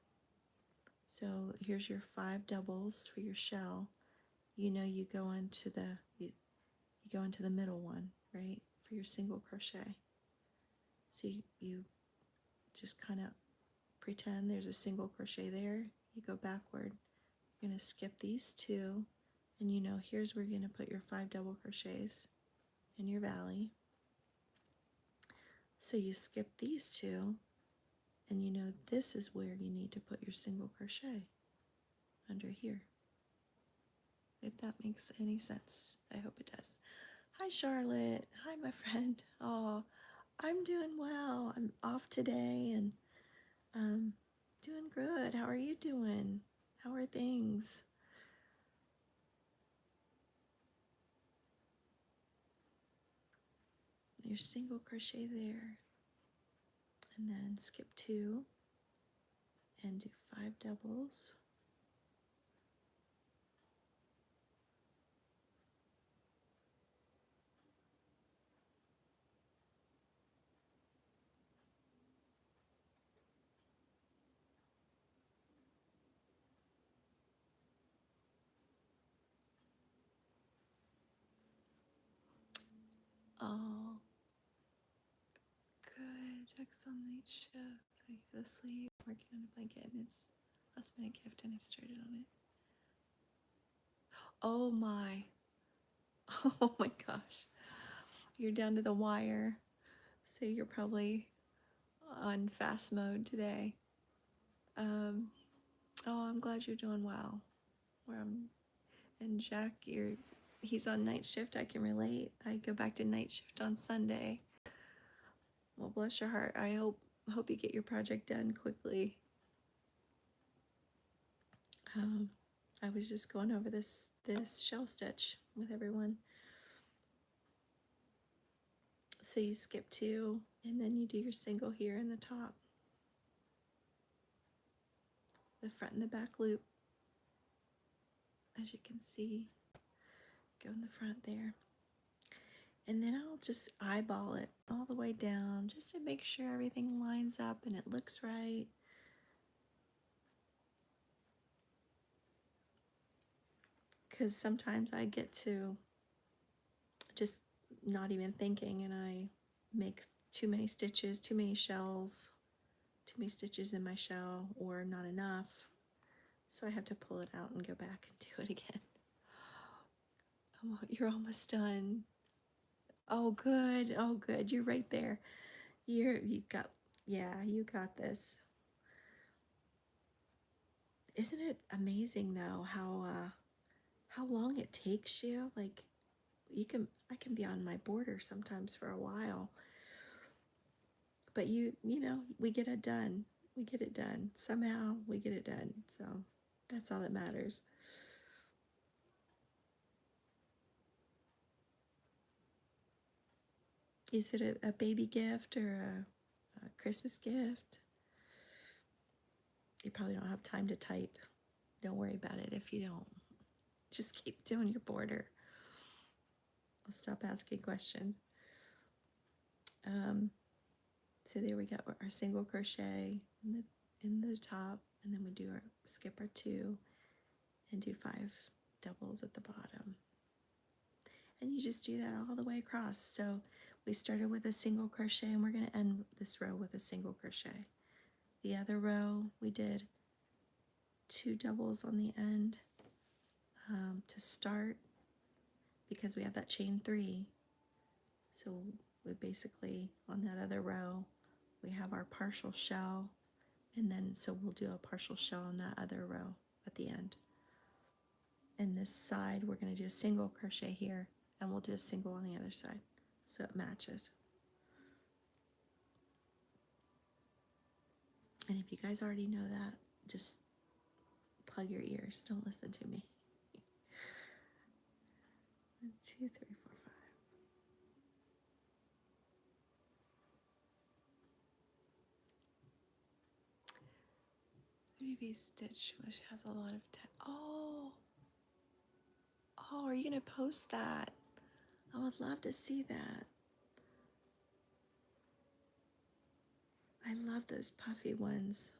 So here's your 5 doubles for your shell. You know you go into you go into the middle one, right, for your single crochet. So you just kind of pretend there's a single crochet there. You go backward. You're going to skip these 2, and you know here's where you're going to put your 5 double crochets in your valley. So you skip these 2, and you know this is where you need to put your single crochet, under here. If that makes any sense. I hope it does. Hi Charlotte. Hi my friend. Oh, I'm doing well. I'm off today and doing good. How are you doing? How are things? Your single crochet there, and then skip 2 and do 5 doubles. Oh, good. Excellent night shift. He's asleep, working on a blanket, and it's last minute gift, and I started on it. Oh my. Oh my gosh. you're down to the wire, so you're probably on fast mode today. Oh, I'm glad you're doing well. And Jack, he's on night shift. I can relate. I go back to night shift on Sunday. Well, bless your heart. I hope you get your project done quickly. I was just going over this shell stitch with everyone. So you skip 2, and then you do your single here in the top, the front and the back loop, as you can see, go in the front there. And then I'll just eyeball it all the way down just to make sure everything lines up and it looks right. Because sometimes I get to just not even thinking, and I make too many stitches, too many shells, too many stitches in my shell, or not enough. So I have to pull it out and go back and do it again. Oh, you're almost done. Oh, good. Oh, good. You're right there. You got this. Isn't it amazing though how long it takes you? Like I can be on my border sometimes for a while. But you know, we get it done. We get it done. Somehow we get it done. So that's all that matters. Is it a baby gift or a Christmas gift? You probably don't have time to type. Don't worry about it if you don't. Just keep doing your border. I'll stop asking questions. So there we got our single crochet in the top, and then we do our skip our 2 and do 5 doubles at the bottom. And you just do that all the way across. So we started with a single crochet, and we're going to end this row with a single crochet. The other row we did 2 doubles on the end to start, because we have that chain 3. So we basically, on that other row, we have our partial shell, and then so we'll do a partial shell on that other row at the end. And this side we're going to do a single crochet here, and we'll do a single on the other side so it matches. And if you guys already know that, just plug your ears, don't listen to me. 1, 2, 3, 4, 5. Maybe stitch, which has a lot of oh, are you gonna post that? I would love to see that. I love those puffy ones,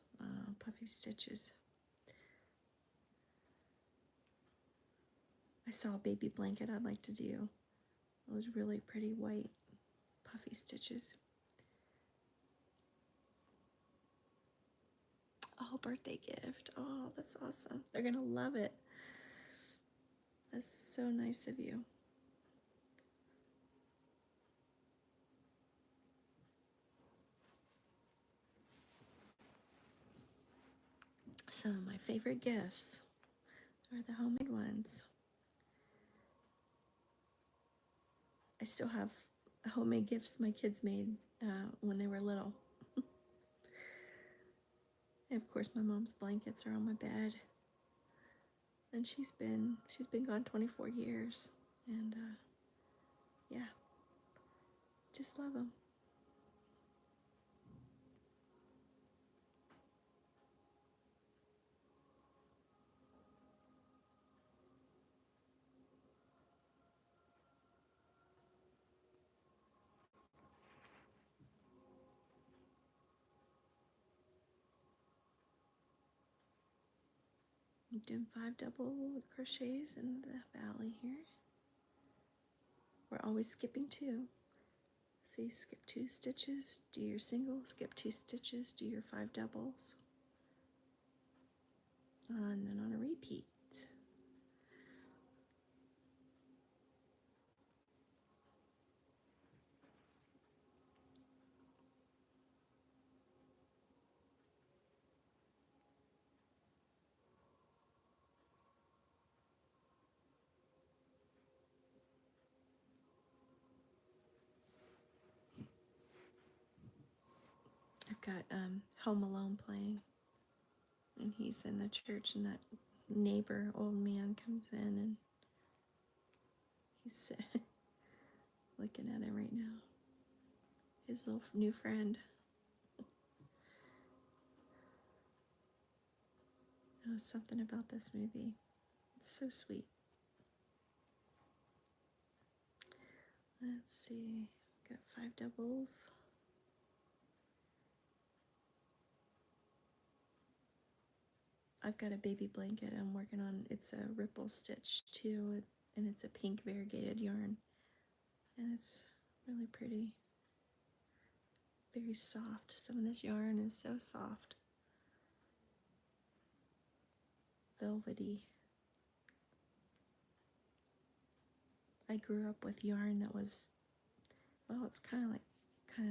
puffy stitches. I saw a baby blanket I'd like to do. Those really pretty white puffy stitches. Oh, birthday gift. Oh, that's awesome. They're gonna love it. That's so nice of you. Some of my favorite gifts are the homemade ones. I still have homemade gifts my kids made when they were little. And of course my mom's blankets are on my bed. And she's been gone 24 years. And yeah, just love them. I'm doing 5 double crochets in the valley here. We're always skipping 2. So you skip 2 stitches, do your single, skip 2 stitches, do your 5 doubles. And then on a repeat. got Home Alone playing, and he's in the church, and that neighbor old man comes in, and he's looking at him right now, his little new friend. Oh, something about this movie, it's so sweet. Let's see, got 5 doubles. I've got a baby blanket I'm working on. It's a ripple stitch too, and it's a pink variegated yarn, and it's really pretty, very soft. Some of this yarn is so soft, velvety. I grew up with yarn that was, well, it's kind of,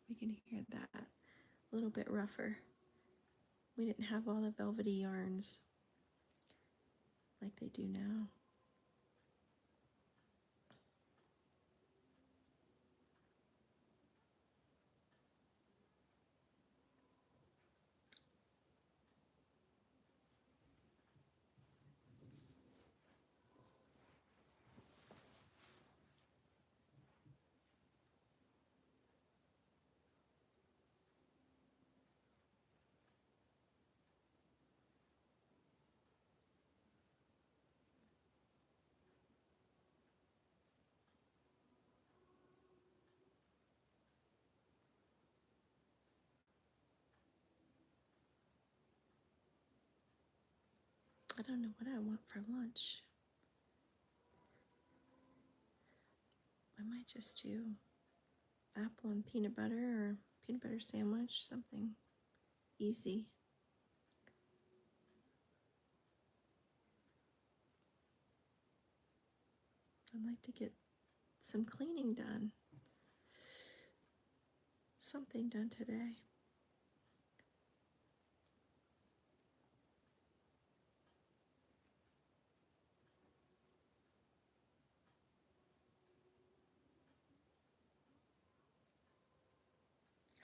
we can hear that, a little bit rougher. We didn't have all the velvety yarns like they do now. I don't know what I want for lunch. I might just do apple and peanut butter, or peanut butter sandwich, something easy. I'd like to get some cleaning done, something done today.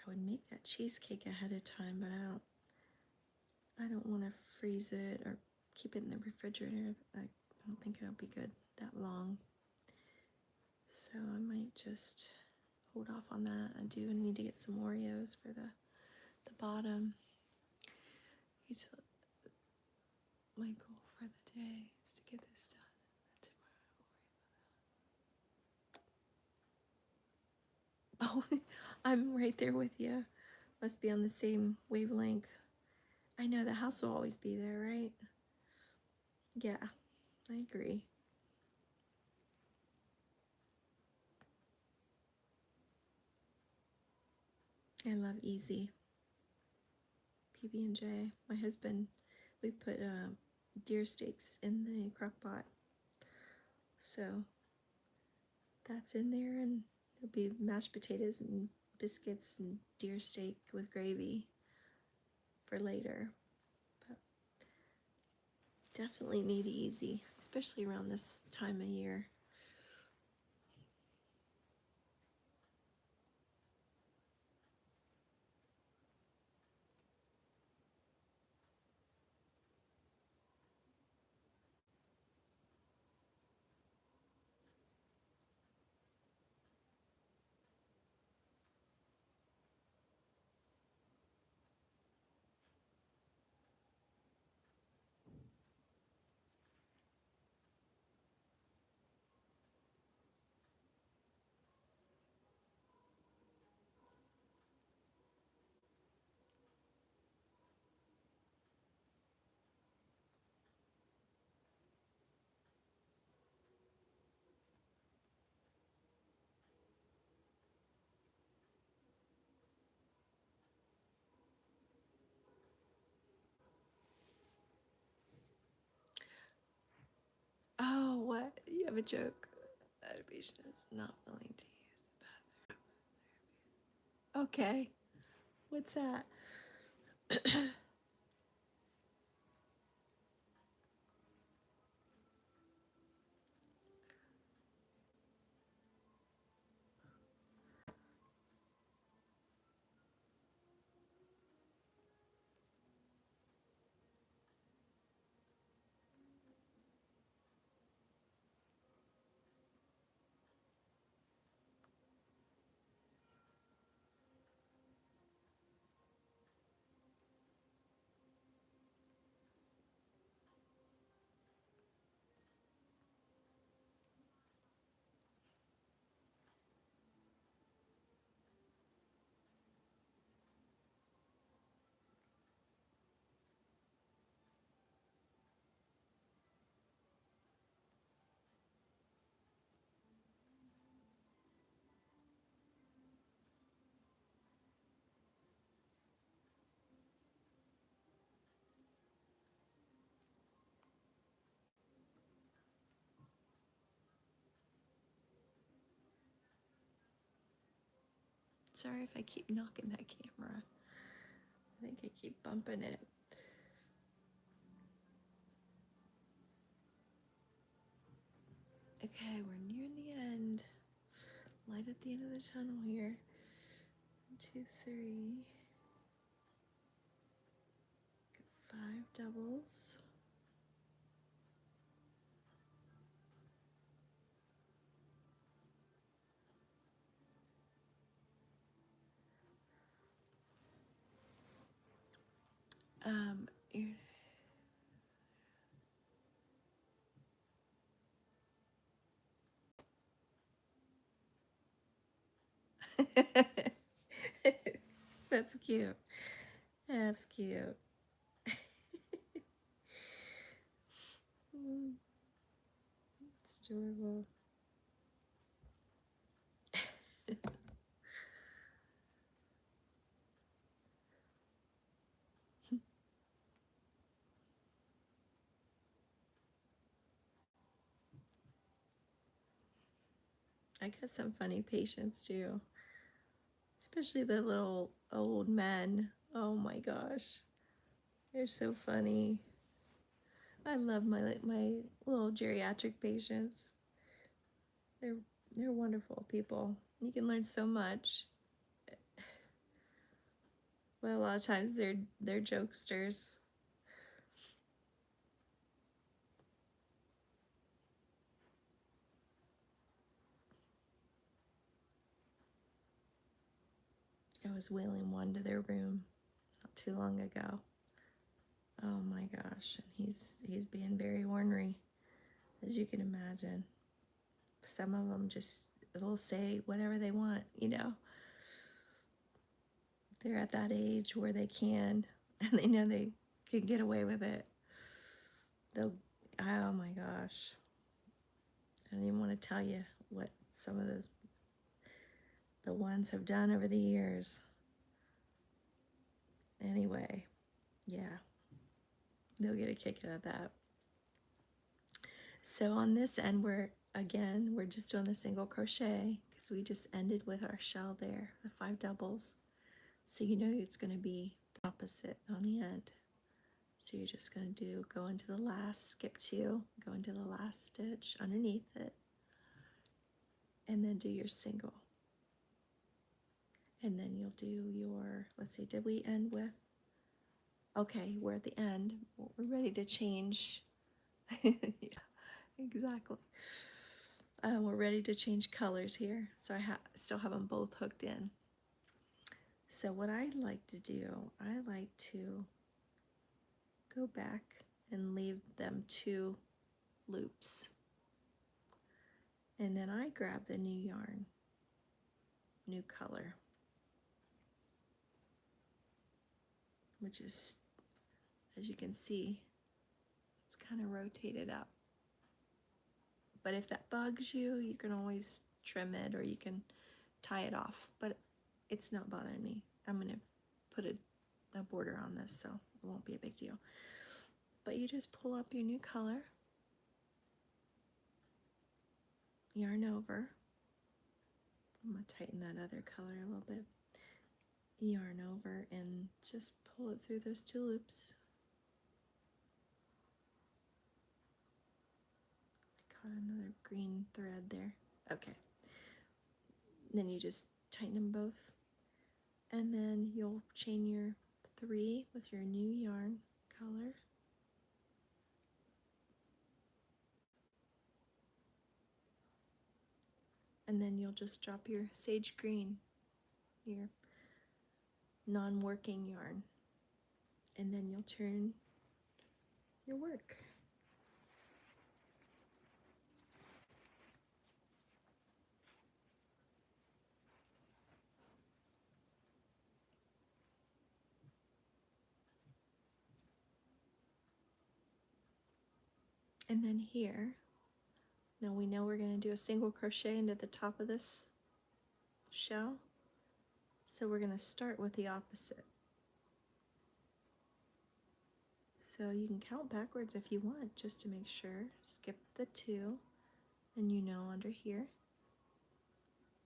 I would make that cheesecake ahead of time, but I don't want to freeze it or keep it in the refrigerator. I don't think it'll be good that long. So I might just hold off on that. I do need to get some Oreos for the bottom. My goal for the day is to get this done tomorrow. Oh, I'm right there with you. Must be on the same wavelength. I know the house will always be there, right? Yeah, I agree. I love easy. PB&J. My husband, we put deer steaks in the crock pot. So that's in there, and it'll be mashed potatoes and biscuits and deer steak with gravy for later. But definitely need easy, especially around this time of year. Oh, what? You have a joke. That patient is not willing to use the bathroom. Okay. What's that? sorry if I keep knocking that camera. I think I keep bumping it. Okay, we're near the end. Light at the end of the tunnel here. 1, 2, 3. Got 5 doubles. Here. That's cute. That's cute. It's adorable. I got some funny patients too, especially the little old men. Oh my gosh, they're so funny. I love my little geriatric patients. They're wonderful people. You can learn so much. But a lot of times they're jokesters. I was wheeling one to their room not too long ago. Oh my gosh, and he's being very ornery, as you can imagine. Some of them just will say whatever they want, you know. They're at that age where they can, and they know they can get away with it. They'll, oh my gosh. I don't even want to tell you what some of the ones have done over the years. Anyway, yeah, they'll get a kick out of that. So on this end, we're just doing the single crochet because we just ended with our shell there, the 5 doubles. So you know it's going to be the opposite on the end. So you're just going to go into the last, skip 2, go into the last stitch underneath it, and then do your single. And then you'll do your, let's see, did we end with, okay, we're at the end. We're ready to change. Yeah, exactly. We're ready to change colors here. So I still have them both hooked in. So what I like to do, I like to go back and leave them 2 loops. And then I grab the new yarn, new color, which is, as you can see, it's kind of rotated up. But if that bugs you, you can always trim it or you can tie it off. But it's not bothering me. I'm going to put a border on this, so it won't be a big deal. But you just pull up your new color, yarn over. I'm going to tighten that other color a little bit. Yarn over and just pull it through those 2 loops. I caught another green thread there. Okay. Then you just tighten them both. And then you'll chain your 3 with your new yarn color. And then you'll just drop your sage green, your non-working yarn. And then you'll turn your work. And then here, now we know we're going to do a single crochet into the top of this shell. So we're going to start with the opposite. So you can count backwards if you want, just to make sure. Skip the 2, and you know under here,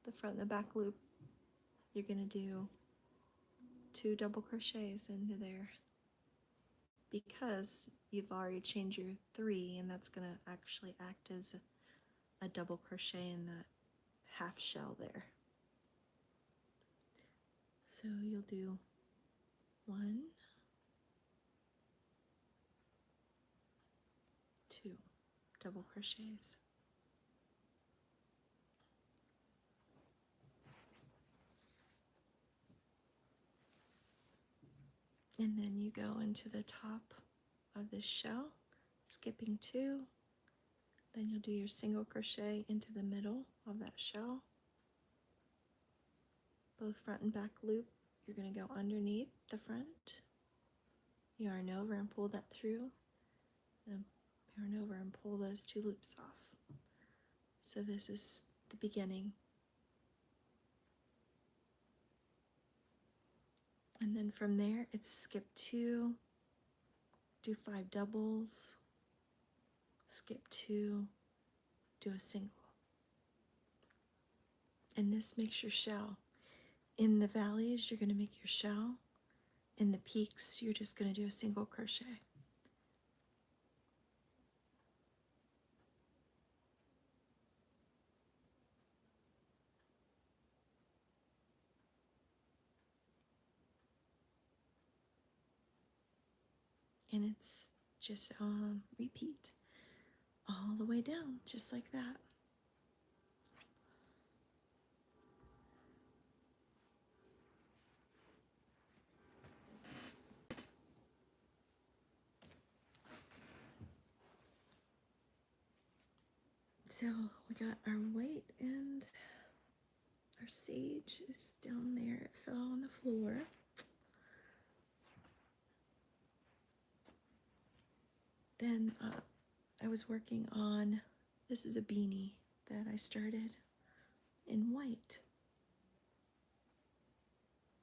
the front and the back loop, you're going to do 2 double crochets into there, because you've already chained your 3, and that's going to actually act as a double crochet in that half shell there. So you'll do 1, 2 double crochets. And then you go into the top of this shell, skipping 2. Then you'll do your single crochet into the middle of that shell. Both front and back loop, you're going to go underneath the front, yarn over and pull that through, and yarn over and pull those 2 loops off. So this is the beginning. And then from there, it's skip 2, do 5 doubles, skip 2, do a single. And this makes your shell. In the valleys, you're going to make your shell. In the peaks, you're just going to do a single crochet. And it's just repeat all the way down, just like that. So we got our white, and our sage is down there. It fell on the floor. Then I was working on, this is a beanie that I started in white.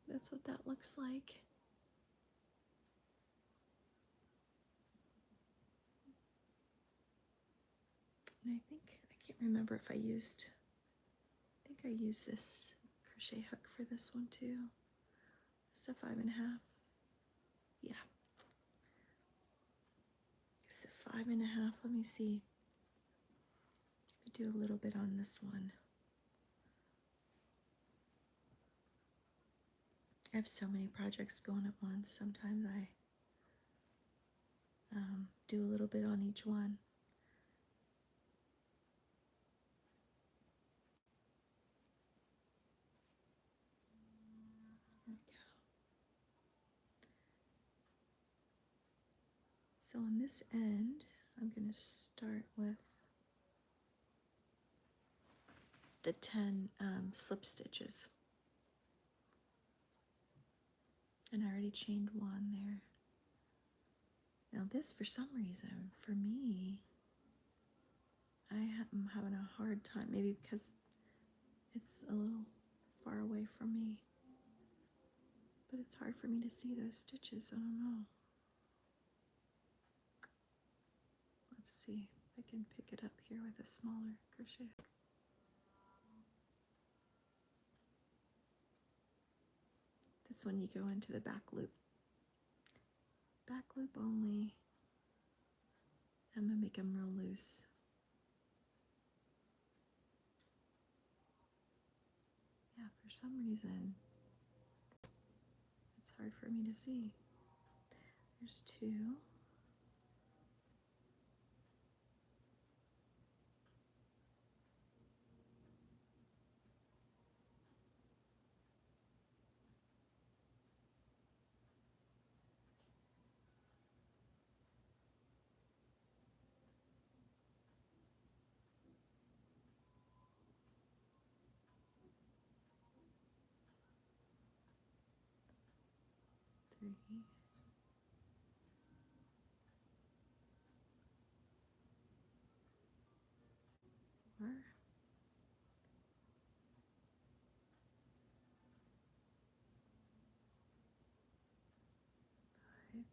That's what that looks like. And I can't remember if I used this crochet hook for this one too. It's a 5.5. Yeah. It's a 5.5. Let me see. Let me do a little bit on this one. I have so many projects going at once. Sometimes I do a little bit on each one. There we go. So on this end, I'm going to start with the 10 slip stitches. And I already chained 1 there. Now this, for some reason, for me, I'm having a hard time, maybe because it's a little far away from me, but it's hard for me to see those stitches. I don't know. Let's see if I can pick it up here with a smaller crochet hook. This one you go into the back loop. Back loop only. I'm going to make them real loose. Yeah, for some reason, it's hard for me to see. There's 2. 3, 4, 5, 6,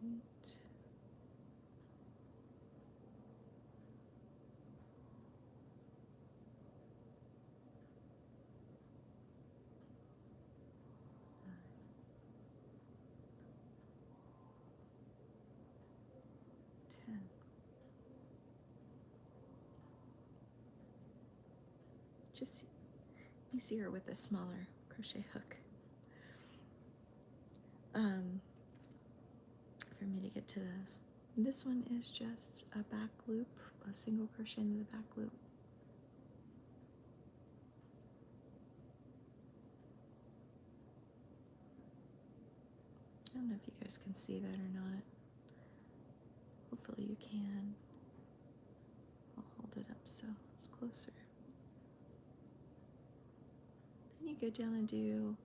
8. Just easier with a smaller crochet hook for me to get to those. This one is just a back loop, a single crochet into the back loop. I don't know if you guys can see that or not. Hopefully you can. I'll hold it up so it's closer. Then you go down and do,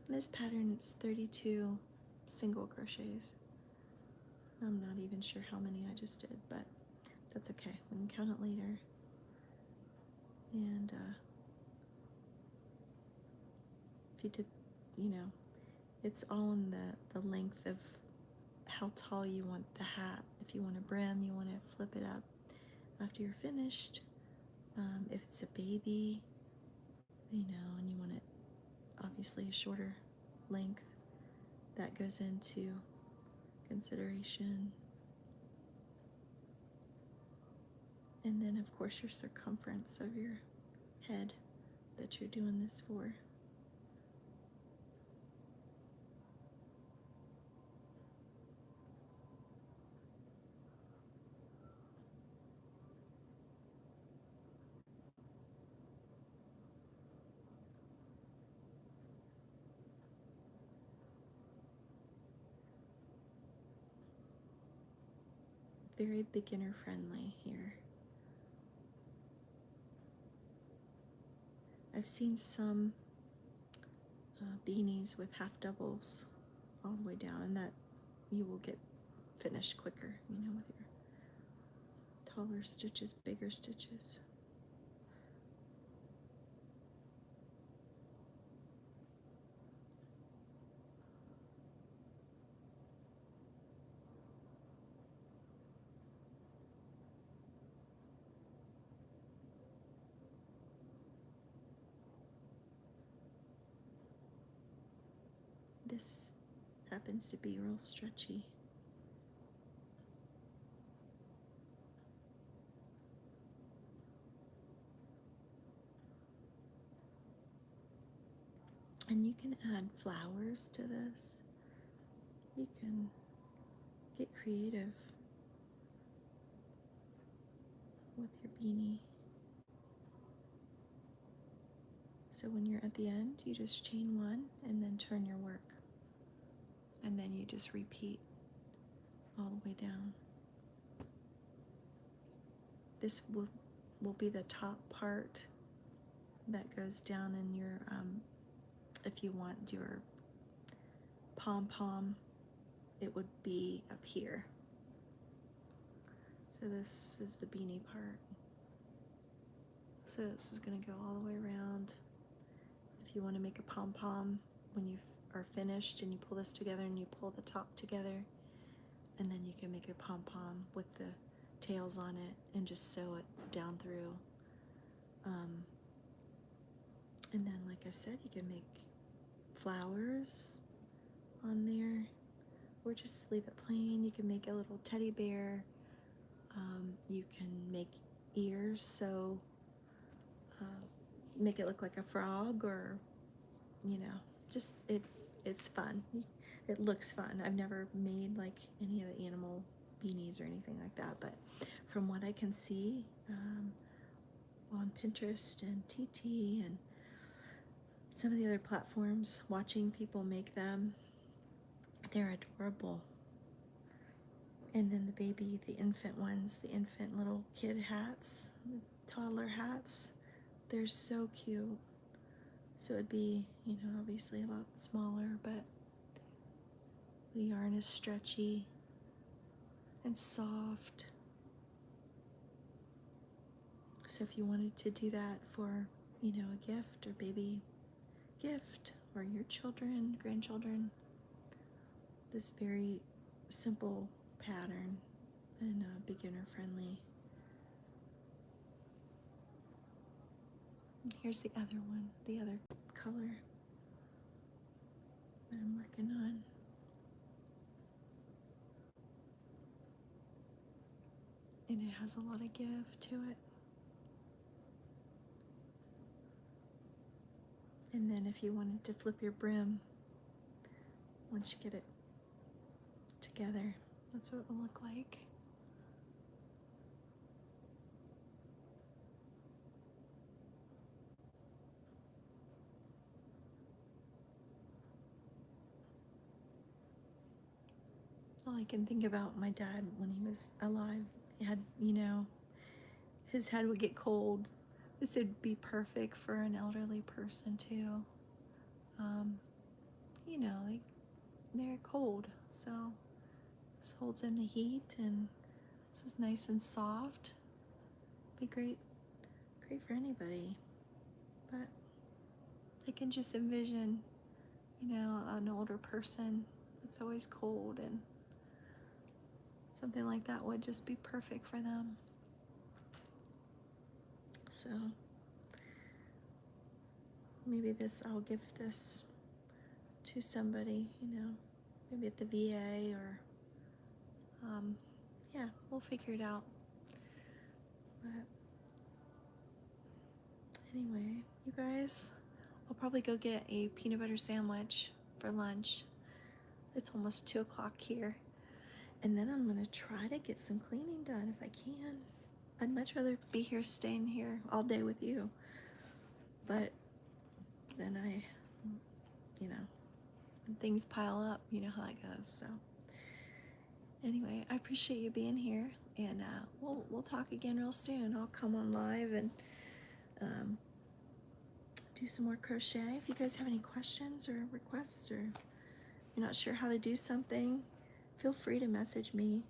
in this pattern it's 32 single crochets. I'm not even sure how many I just did, but that's okay. We can count it later. And if you did, you know, it's all in the length of how tall you want the hat. If you want a brim, you want to flip it up after you're finished. If it's a baby, you know, and you want it obviously a shorter length, that goes into consideration. And then of course your circumference of your head that you're doing this for. Very beginner friendly here. I've seen some beanies with half doubles all the way down, and that you will get finished quicker, you know, with your taller stitches, bigger stitches. This happens to be real stretchy. And you can add flowers to this. You can get creative with your beanie. So when you're at the end, you just chain one and then turn your work. And then you just repeat all the way down. This will be the top part that goes down in your, if you want your pom-pom, it would be up here. So this is the beanie part. So this is going to go all the way around. If you want to make a pom-pom, when you are finished and you pull this together and you pull the top together, and then you can make a pom-pom with the tails on it and just sew it down through. And then, like I said, you can make flowers on there, or just leave it plain. You can make a little teddy bear. You can make ears, so make it look like a frog, or, you know, just it's fun. It looks fun. I've never made like any of the animal beanies or anything like that, but from what I can see on Pinterest and TT and some of the other platforms, watching people make them, they're adorable. And then the baby, the infant ones, the infant little kid hats, the toddler hats, they're so cute. So it'd be, you know, obviously a lot smaller, but the yarn is stretchy and soft. So if you wanted to do that for, you know, a gift or baby gift, or your children, grandchildren, this very simple pattern and beginner friendly. And here's the other one, the other color that I'm working on. And it has a lot of give to it. And then if you wanted to flip your brim, once you get it together, that's what it will look like. All I can think about my dad when he was alive, he had, you know, his head would get cold. This would be perfect for an elderly person too. You know, like they're cold, so this holds in the heat, and this is nice and soft. Be great for anybody. But I can just envision, you know, an older person that's always cold, and something like that would just be perfect for them. So maybe I'll give this to somebody, you know, maybe at the VA or, yeah, we'll figure it out. But anyway, you guys, I'll probably go get a peanut butter sandwich for lunch. It's almost 2 o'clock here. And then I'm gonna try to get some cleaning done if I can. I'd much rather be here, staying here all day with you. But then you know, when things pile up, you know how that goes. So anyway, I appreciate you being here, and we'll talk again real soon. I'll come on live and do some more crochet. If you guys have any questions or requests, or you're not sure how to do something, feel free to message me.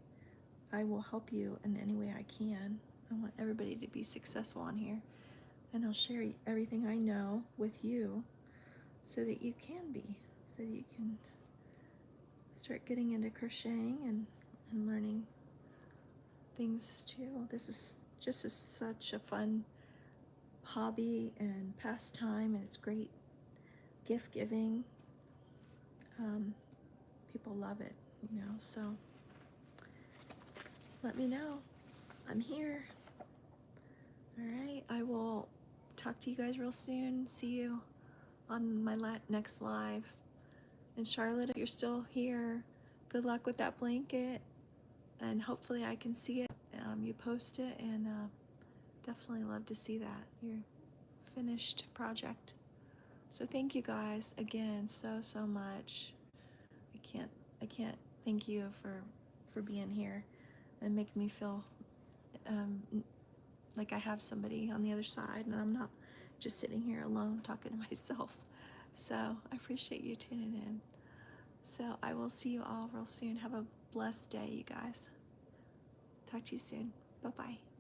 I will help you in any way I can. I want everybody to be successful on here, and I'll share everything I know with you so that you can be, so that you can start getting into crocheting and learning things too. This is just such a fun hobby and pastime, and it's great gift giving. People love it, you know, so let me know. I'm here. All right, I will talk to you guys real soon. See you on my next live. And Charlotte, if you're still here, good luck with that blanket, and hopefully I can see it. You post it, and definitely love to see that, your finished project. So thank you guys again so much. I can't thank you for being here and making me feel like I have somebody on the other side, and I'm not just sitting here alone talking to myself. So I appreciate you tuning in. So I will see you all real soon. Have a blessed day, you guys. Talk to you soon. Bye-bye.